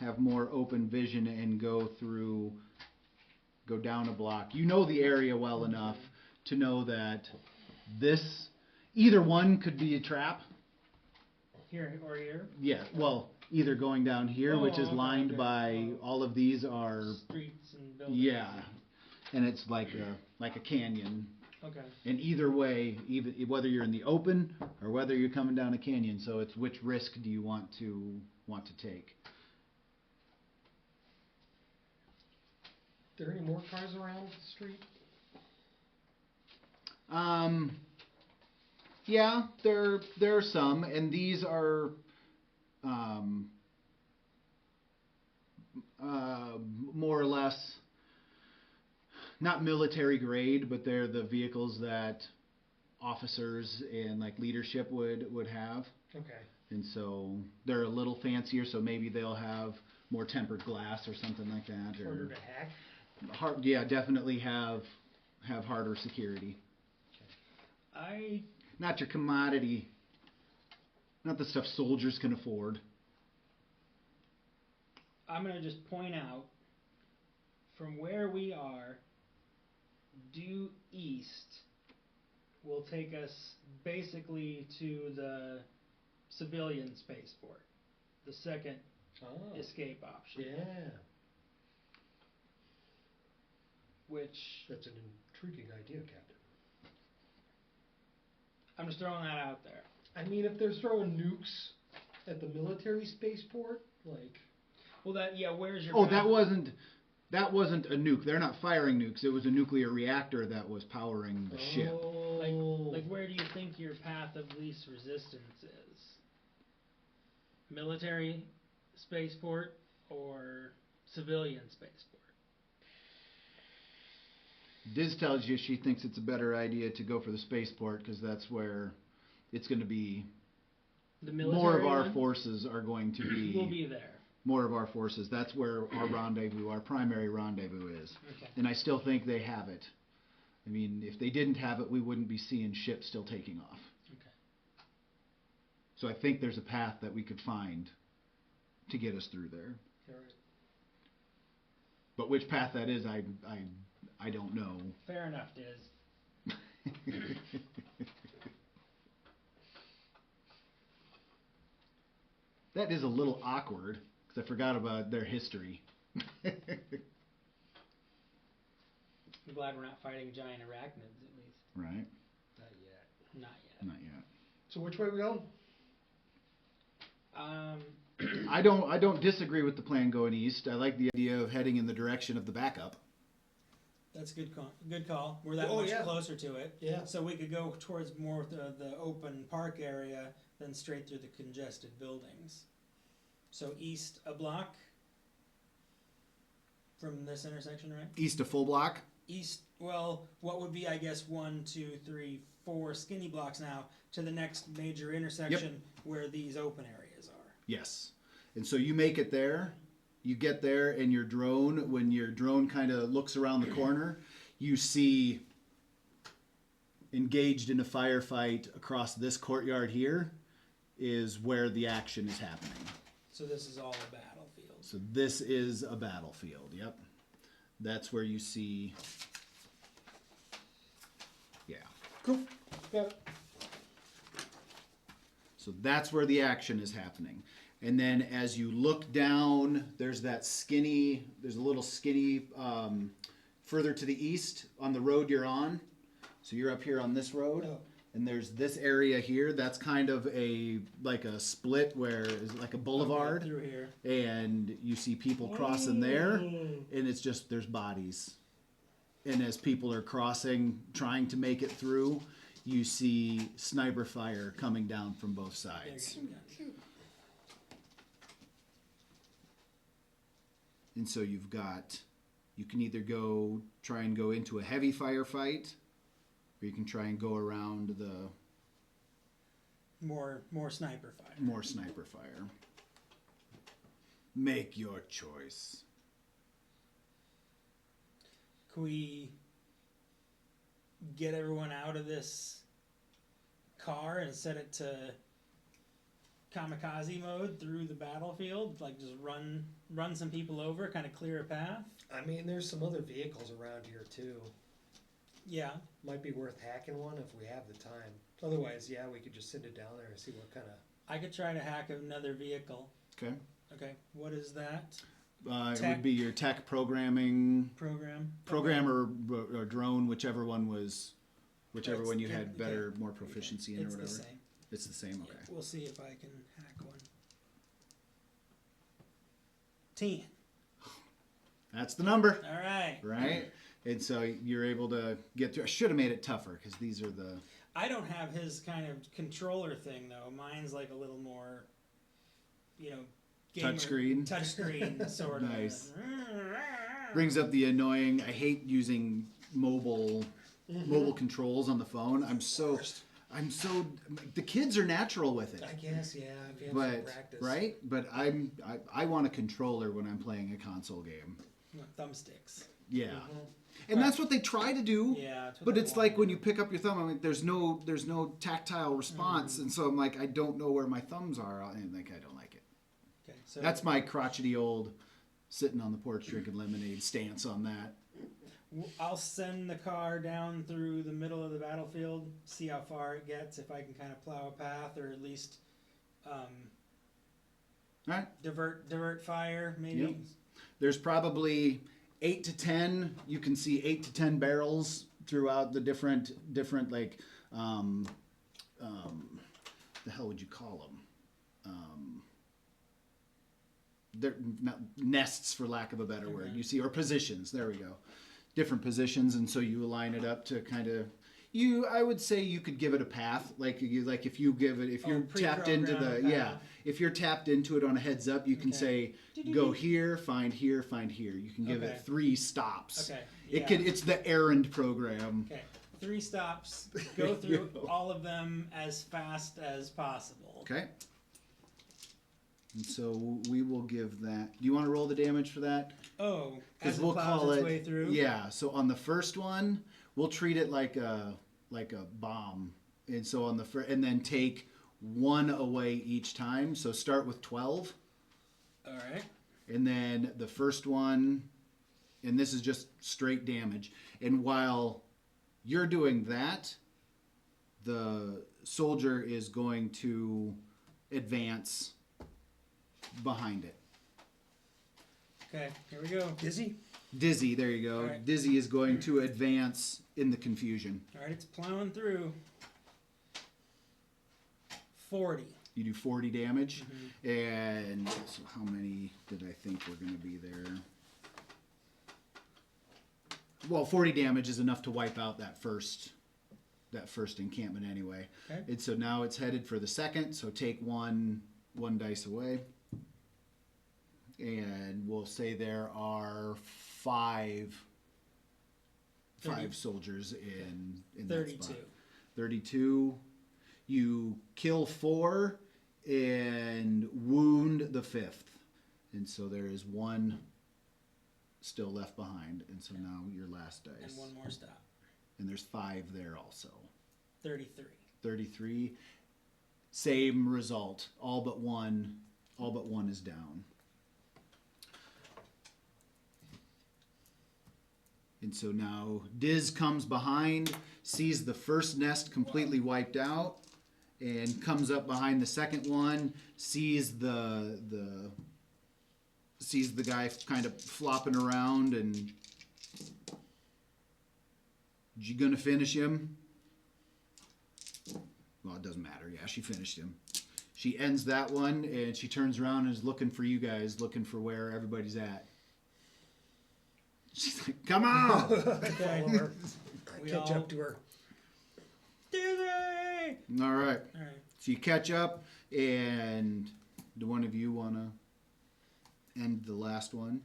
have more open vision and go down a block. You know the area well enough to know that this, either one could be a trap. Here or here? Yeah, well, either going down here, which is okay, lined okay. by, all of these are, Streets and buildings. yeah, and it's like a canyon. Okay. And either way, even whether you're in the open or whether you're coming down a canyon, so it's which risk do you want to take? There any more cars around the street? Yeah, there are some, and these are more or less not military grade, but they're the vehicles that officers and like leadership would have. Okay. And so they're a little fancier, so maybe they'll have more tempered glass or something like that. Harder to hack? Yeah, definitely have harder security. Not your commodity, not the stuff soldiers can afford. I'm going to just point out, from where we are, due east will take us basically to the civilian spaceport, the second escape option. Yeah. Which, That's an intriguing idea, Captain. I'm just throwing that out there. I mean, if they're throwing nukes at the military spaceport, like... Well, where's your... Oh, that wasn't a nuke. They're not firing nukes. It was a nuclear reactor that was powering the ship. Like, where do you think your path of least resistance is? Military spaceport or civilian spaceport? Diz tells you she thinks it's a better idea to go for the spaceport because that's where it's going to be. The military more of our one? forces are going to be. We'll be there. More of our forces. That's where our rendezvous, our primary rendezvous is. Okay. And I still think they have it. I mean, if they didn't have it, we wouldn't be seeing ships still taking off. Okay. So I think there's a path that we could find to get us through there. All right. But which path that is, I don't know. Fair enough, Diz. That is a little awkward because I forgot about their history. I'm glad we're not fighting giant arachnids, at least. Right? Not yet. Not yet. Not yet. So which way we going? I don't disagree with the plan going east. I like the idea of heading in the direction of the backup. That's a good call. Good call. We're that Oh, much yeah. closer to it. Yeah. So we could go towards more of the open park area than straight through the congested buildings. So east a block from this intersection, right? East of full block? East, well, what would be, I guess, 1, 2, 3, 4 skinny blocks now to the next major intersection where these open areas are. Yes. And so you make it there. You get there, and when your drone kind of looks around the corner, you see engaged in a firefight across this courtyard here is where the action is happening. So this is all a battlefield. So this is a battlefield, yep. That's where you see, yeah. Cool. Got it. So that's where the action is happening. And then as you look down, there's a little skinny, further to the east on the road you're on. So you're up here on this road. Oh. And there's this area here. That's kind of like a split where it's like a boulevard. Through here. And you see people crossing there. And it's just, there's bodies. And as people are crossing, trying to make it through, you see sniper fire coming down from both sides. And so you can either try and go into a heavy firefight, or you can try and go around the More sniper fire. more sniper fire. Make your choice. Can we get everyone out of this car and set it to kamikaze mode through the battlefield, like just run some people over, kind of clear a path? I mean, there's some other vehicles around here too. Yeah. Might be worth hacking one if we have the time. Otherwise, yeah, we could just send it down there and see what kind of... I could try to hack another vehicle. Okay. Okay, what is that? It Tech. would be your tech programming Program? or drone, whichever one That's- you had okay. better, more proficiency in or It's whatever. the same. It's the same, Yeah, okay. we'll see if I can hack one. 10. That's the number, All right. right? And so you're able to get through. I should have made it tougher because these are the... I don't have his kind of controller thing though. Mine's like a little more, Touchscreen? Touchscreen sort of. Nice. Brings up the annoying... I hate using mobile controls on the phone. I'm so... The kids are natural with it. I guess, yeah, if you have But some practice. right, but I want a controller when I'm playing a console game. Thumbsticks. Yeah, Mm-hmm. and that's what they try to do. Yeah. That's what But they it's want. like when you pick up your thumb. I mean, there's no tactile response, and so I'm like, I don't know where my thumbs are, and like I don't like it. Okay, so That's my crotchety old sitting on the porch drinking lemonade stance on that. I'll send the car down through the middle of the battlefield, see how far it gets, if I can kind of plow a path or at least All right. divert fire, maybe. Yep. There's probably 8 to 10. You can see 8 to 10 barrels throughout the different like the hell would you call them? They're not nests, for lack of a better word. You see, or positions. There we go. Different positions, and so you align it up to kind of. I would say you could give it a path, if you're tapped into the pre-programmed path. if you're tapped into it on a heads up, you can Okay. say go here, find here, find here. You can give Okay. it 3 stops. Okay. It's the errand program. Okay. 3 stops. Go through all of them as fast as possible. Okay. And so we will give that. Do you want to roll the damage for that? Oh, Because as it we'll plows call its it. way through. Yeah. So on the first one, we'll treat it like a bomb, and so on the and then take 1 away each time. So start with 12, All right. and then the first one, and this is just straight damage. And while you're doing that, the soldier is going to advance behind it. Okay. Here we go. Dizzy, there you go. All right. Dizzy is going to advance in the confusion. All right. It's plowing through. 40. You do 40 damage, and so how many did I think were going to be there? Well, 40 damage is enough to wipe out that first encampment anyway. Okay. And so now it's headed for the second. So take one dice away, and we'll say there are five soldiers in that 32. spot. 32. You kill 4 and wound the 5th. And so there is 1 still left behind. And so now your last dice. And 1 more stop. And there's 5 there also. 33. 33. Same result. All but one is down. And so now Diz comes behind, sees the first nest completely wiped out, and comes up behind the second one, sees the guy kind of flopping around, and you gonna finish him? Well, it doesn't matter. Yeah, she finished him. She ends that one, and she turns around and is looking for you guys, looking for where everybody's at. She's like, come on! Okay. Follow her. We Catch all- up to her. Dizzy! All right. All right. So you catch up, and do one of you want to end the last one?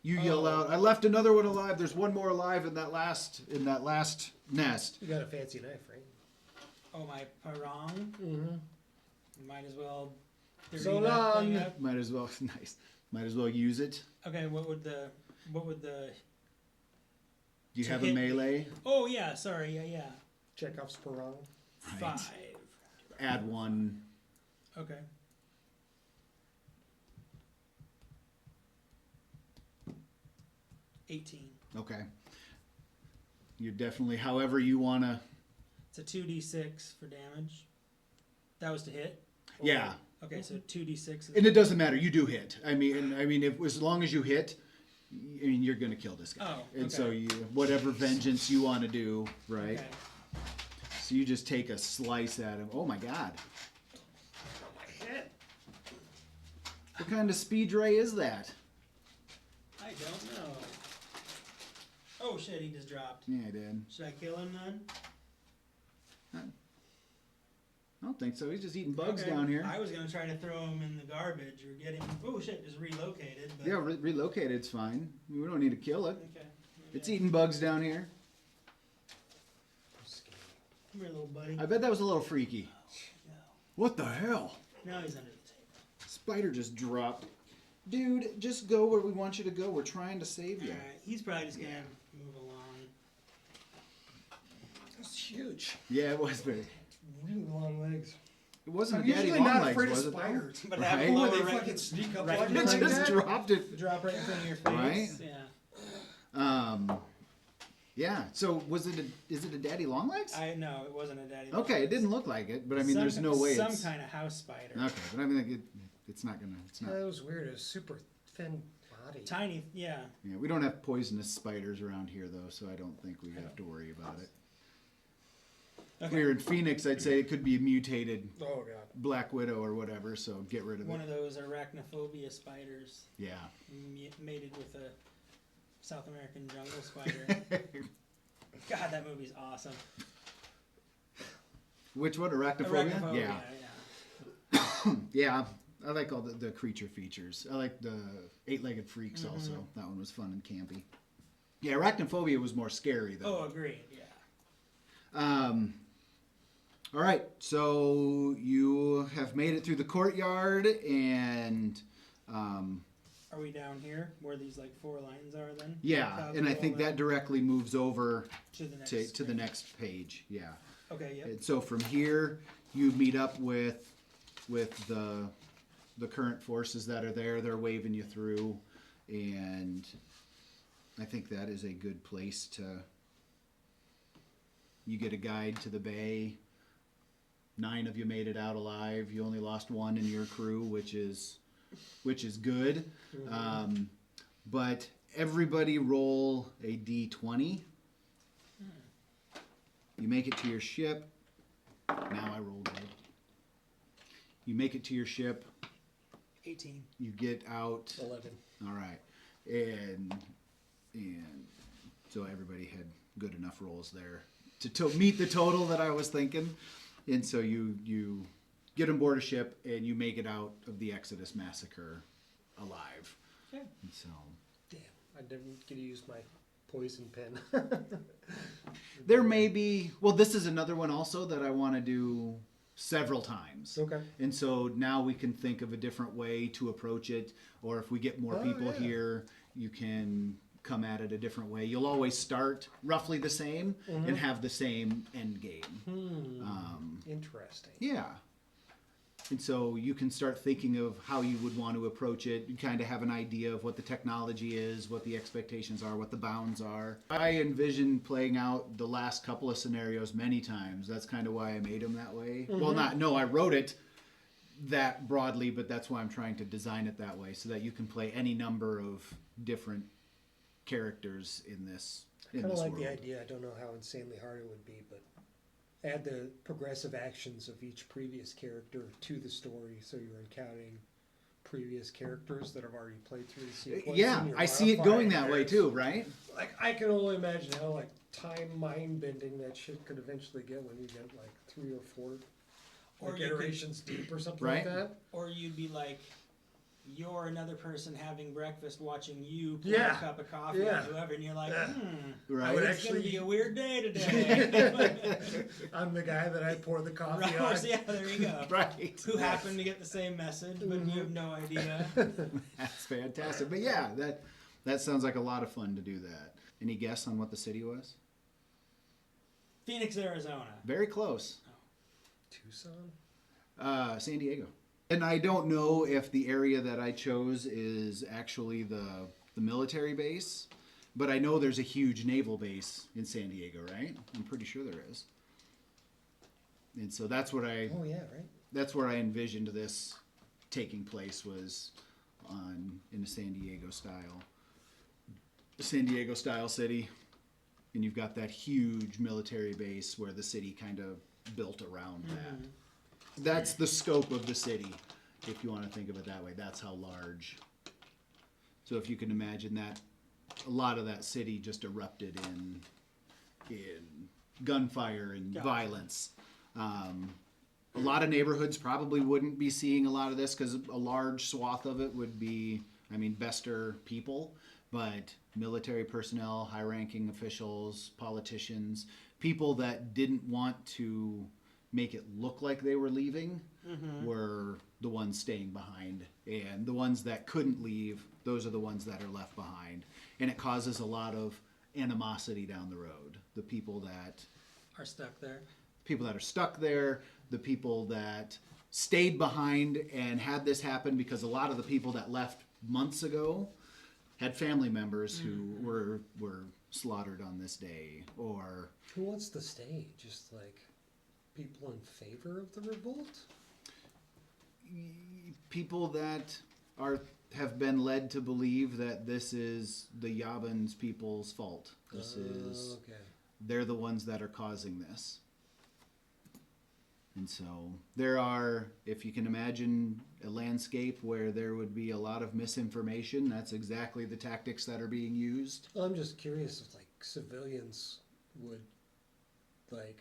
You yell out, I left another one alive. There's one more alive in that last nest. You got a fancy knife, right? Oh, my parang. Mm-hmm. Might as well. dirty So that thing long. up. Might as well, nice. Might as well use it. Okay, what would the? Do you To have a hit- melee? Oh yeah, sorry, yeah. Chekhov's parang. Right. 5. Add 1. Okay. 18. Okay. You're definitely, however you want to. It's a 2d6 for damage. That was to hit? Or- Yeah. Okay, so 2d6 is... And it doesn't matter. You do hit. I mean, if as long as you hit, I mean, you're going to kill this guy. Oh, And so okay. whatever vengeance you want to do, right? Okay. So you just take a slice at him. Oh my God. What kind of speed ray is that? I don't know. Oh shit, he just dropped. Yeah, I did. Should I kill him then? I don't think so. He's just eating bugs Okay. down here. I was gonna try to throw him in the garbage or get him. Oh shit, just relocated. But... Yeah, relocated's fine. We don't need to kill it. Okay. It's eating bugs down here. Come here, little buddy. I bet that was a little freaky. No. What the hell? Now he's under the table. Spider just dropped. Dude, just go where we want you to go. We're trying to save you. Alright, he's probably just gonna move along. That's huge. Yeah, it was very. Really long legs. It wasn't I'm a daddy usually long not legs, afraid of was it? though? spiders. But Right. have Oh, lower they right- fucking sneak up right on you It like just that? dropped it. Drop right in front of your face. Right? Yeah. Yeah. So is it a daddy long legs? I know it wasn't a daddy. Okay, it didn't look like it, but I mean, Some there's ki- no way Some it's. kind of house spider. Okay, but I mean, like, it's not gonna. It's not. That was weird. It was super thin body. Tiny, yeah. Yeah, we don't have poisonous spiders around here though, so I don't think we have to worry about it. If we were in Phoenix, I'd say it could be a mutated Oh god. Black Widow or whatever, so get rid of One it. of those arachnophobia spiders Yeah. mated with a South American jungle spider. God, that movie's awesome. Which one? Arachnophobia? Arachnophobia, Yeah. Yeah. I like all the creature features. I like the Eight-Legged Freaks also. That one was fun and campy. Yeah, Arachnophobia was more scary though. Oh, agreed. Yeah. All right, so you have made it through the courtyard, and Are we down here where these like 4 lines are then? yeah, and I think that directly moves over to the next. to the screen. next page. Yeah. Okay. Yep. And so from here, you meet up with the current forces that are there. They're waving you through, and I think that is a good place to. You get a guide to the bay. 9 of you made it out alive. You only lost 1 in your crew, which is good. But everybody roll a d20. You make it to your ship. Now I rolled it. You make it to your ship. 18. You get out. 11. All right, and so everybody had good enough rolls there to meet the total that I was thinking. And so you get on board a ship and you make it out of the Exodus Massacre alive. Okay. And so Damn, I didn't get to use my poison pen. there may be, well, this is another one also that I want to do several times. Okay. And so now we can think of a different way to approach it, or if we get more people yeah. here, you can come at it a different way. You'll always start roughly the same and have the same end game. Interesting. Yeah. And so you can start thinking of how you would want to approach it. You kind of have an idea of what the technology is, what the expectations are, what the bounds are. I envision playing out the last couple of scenarios many times. That's kind of why I made them that way. Well, I wrote it that broadly, but that's why I'm trying to design it that way so that you can play any number of different characters in this I kind of like world. the idea. I don't know how insanely hard it would be, but add the progressive actions of each previous character to the story, so you're encountering previous characters that have already played through the sequence. Yeah, and you're I see it going modifying that way theirs. too, right? Like, I can only imagine how, like, time mind bending that shit could eventually get when you get, like, 3 or 4 Or like, you could- iterations deep or something Right. like that. Or you'd be like, you're another person having breakfast, watching you pour Yeah. a cup of coffee Yeah. on whoever, and you're like, Right. I would it's gonna actually- be a weird day today. I'm the guy that I pour the coffee Right, on. yeah, there you go. Right. Who happened to get the same message, but you have no idea. That's fantastic. But yeah, that sounds like a lot of fun to do that. Any guess on what the city was? Phoenix, Arizona. Very close. Tucson? San Diego. And I don't know if the area that I chose is actually the military base. But I know there's a huge naval base in San Diego, right? I'm pretty sure there is. And so that's what Oh, yeah, right. that's where I envisioned this taking place, was in a San Diego style city. And you've got that huge military base where the city kind of built around that. That's the scope of the city, if you want to think of it that way. That's how large. So if you can imagine that, a lot of that city just erupted in gunfire and violence. A lot of neighborhoods probably wouldn't be seeing a lot of this because a large swath of it would be, Bester people, but military personnel, high-ranking officials, politicians, people that didn't want to make it look like they were leaving were the ones staying behind. And the ones that couldn't leave, those are the ones that are left behind. And it causes a lot of animosity down the road. The people that Are stuck there. are stuck there, the people that stayed behind and had this happen, because a lot of the people that left months ago had family members who were slaughtered on this day. Or Who wants to stay? Just like people in favor of the revolt? people that have been led to believe that this is the Yaban's people's fault. They're the ones that are causing this. And so there are, if you can imagine a landscape where there would be a lot of misinformation, that's exactly the tactics that are being used. I'm just curious if like civilians would like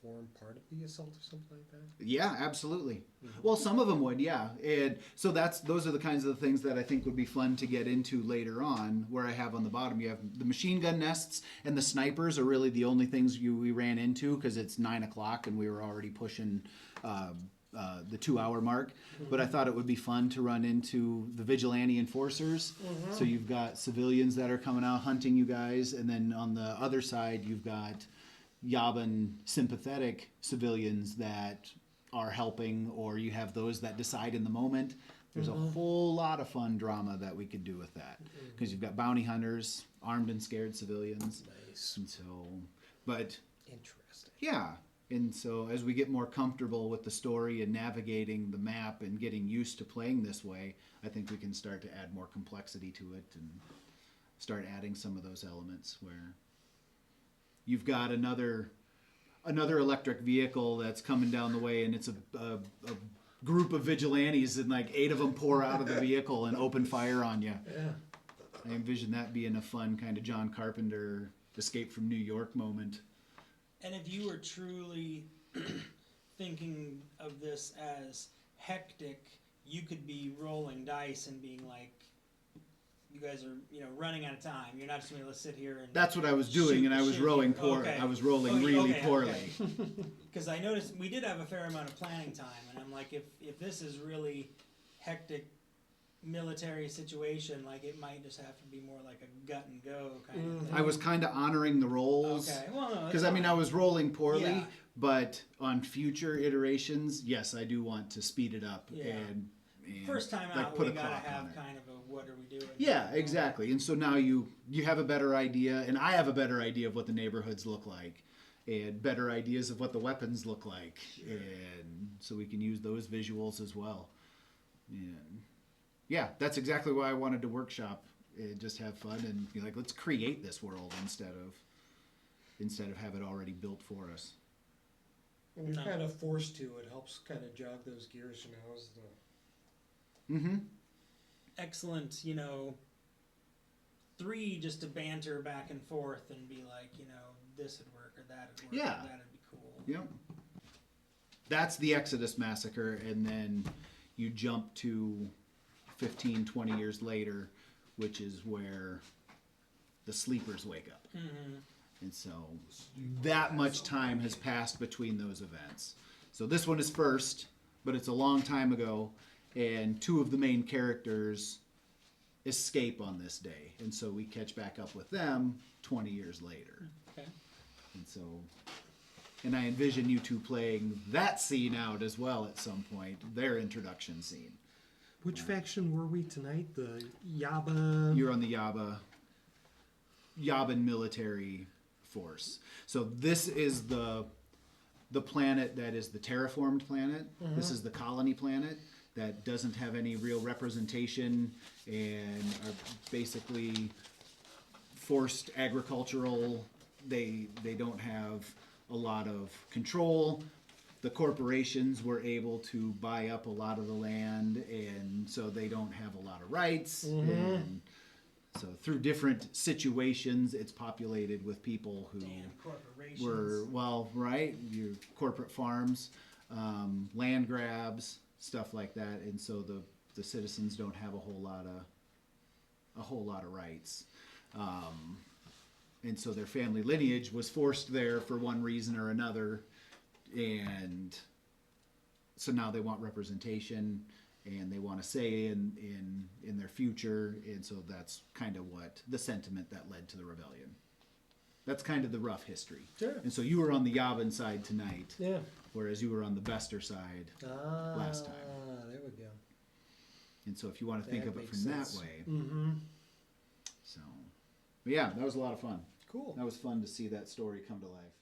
form part of the assault or something like that. Yeah, absolutely. Well, some of them would, yeah. And so those are the kinds of things that I think would be fun to get into later on, where I have on the bottom, you have the machine gun nests, and the snipers are really the only things we ran into, because it's 9 o'clock and we were already pushing the 2-hour mark. But I thought it would be fun to run into the vigilante enforcers. So you've got civilians that are coming out hunting you guys, and then on the other side you've got Yaban sympathetic civilians that are helping, or you have those that decide in the moment. There's a whole lot of fun drama that we could do with that, because you've got bounty hunters, armed and scared civilians. Nice. And so, but Interesting. yeah, and so as we get more comfortable with the story and navigating the map and getting used to playing this way, I think we can start to add more complexity to it and start adding some of those elements where you've got another electric vehicle that's coming down the way, and it's a group of vigilantes, and like 8 of them pour out of the vehicle and open fire on you. Yeah. I envision that being a fun kind of John Carpenter Escape from New York moment. And if you were truly thinking of this as hectic, you could be rolling dice and being like, you guys are, running out of time. You're not just going to sit here and... That's what I was doing, and I was rolling poor. Okay. I was rolling really poorly. Because I noticed we did have a fair amount of planning time, and I'm like, if this is really hectic military situation, like it might just have to be more like a gut and go kind of thing. I was kind of honoring the rolls. Okay, well, no, Because I was rolling poorly, Yeah. but on future iterations, yes, I do want to speed it up Yeah. and First time like out, put we a gotta clock on have it. kind of a what are we doing? Yeah, exactly. And so now you have a better idea, and I have a better idea of what the neighborhoods look like, and better ideas of what the weapons look like, and so we can use those visuals as well. And yeah, that's exactly why I wanted to workshop and just have fun and be like, let's create this world instead of have it already built for us. When you're No. kind of forced to, it helps kind of jog those gears, as the Excellent, 3 just to banter back and forth and be like, this would work or that would work. Yeah. Or that'd be cool. Yep. That's the Exodus Massacre, and then you jump to 15, 20 years later, which is where the sleepers wake up. And so that much time has passed between those events. So this one is first, but it's a long time ago, and 2 of the main characters escape on this day. And so we catch back up with them 20 years later. Okay. And I envision you 2 playing that scene out as well at some point, their introduction scene. Which faction were we tonight? The Yaba? You're on the Yaba. Yaban military force. So this is the planet that is the terraformed planet. This is the colony planet that doesn't have any real representation and are basically forced agricultural. They don't have a lot of control. The corporations were able to buy up a lot of the land, and so they don't have a lot of rights. And so through different situations, it's populated with people who Corporations. were, well, right, your corporate farms, land grabs, stuff like that, and so the citizens don't have a whole lot of rights. And so their family lineage was forced there for one reason or another, and so now they want representation and they want to say in their future, and so that's kind of what the sentiment that led to the rebellion. That's kind of the rough history. Sure. And so you were on the Yaban side tonight, Yeah. whereas you were on the Bester side last time. There we go. And so if you want to think That of it makes from sense. that way, Mm-hmm. so. But yeah, that was a lot of fun. Cool. That was fun to see that story come to life.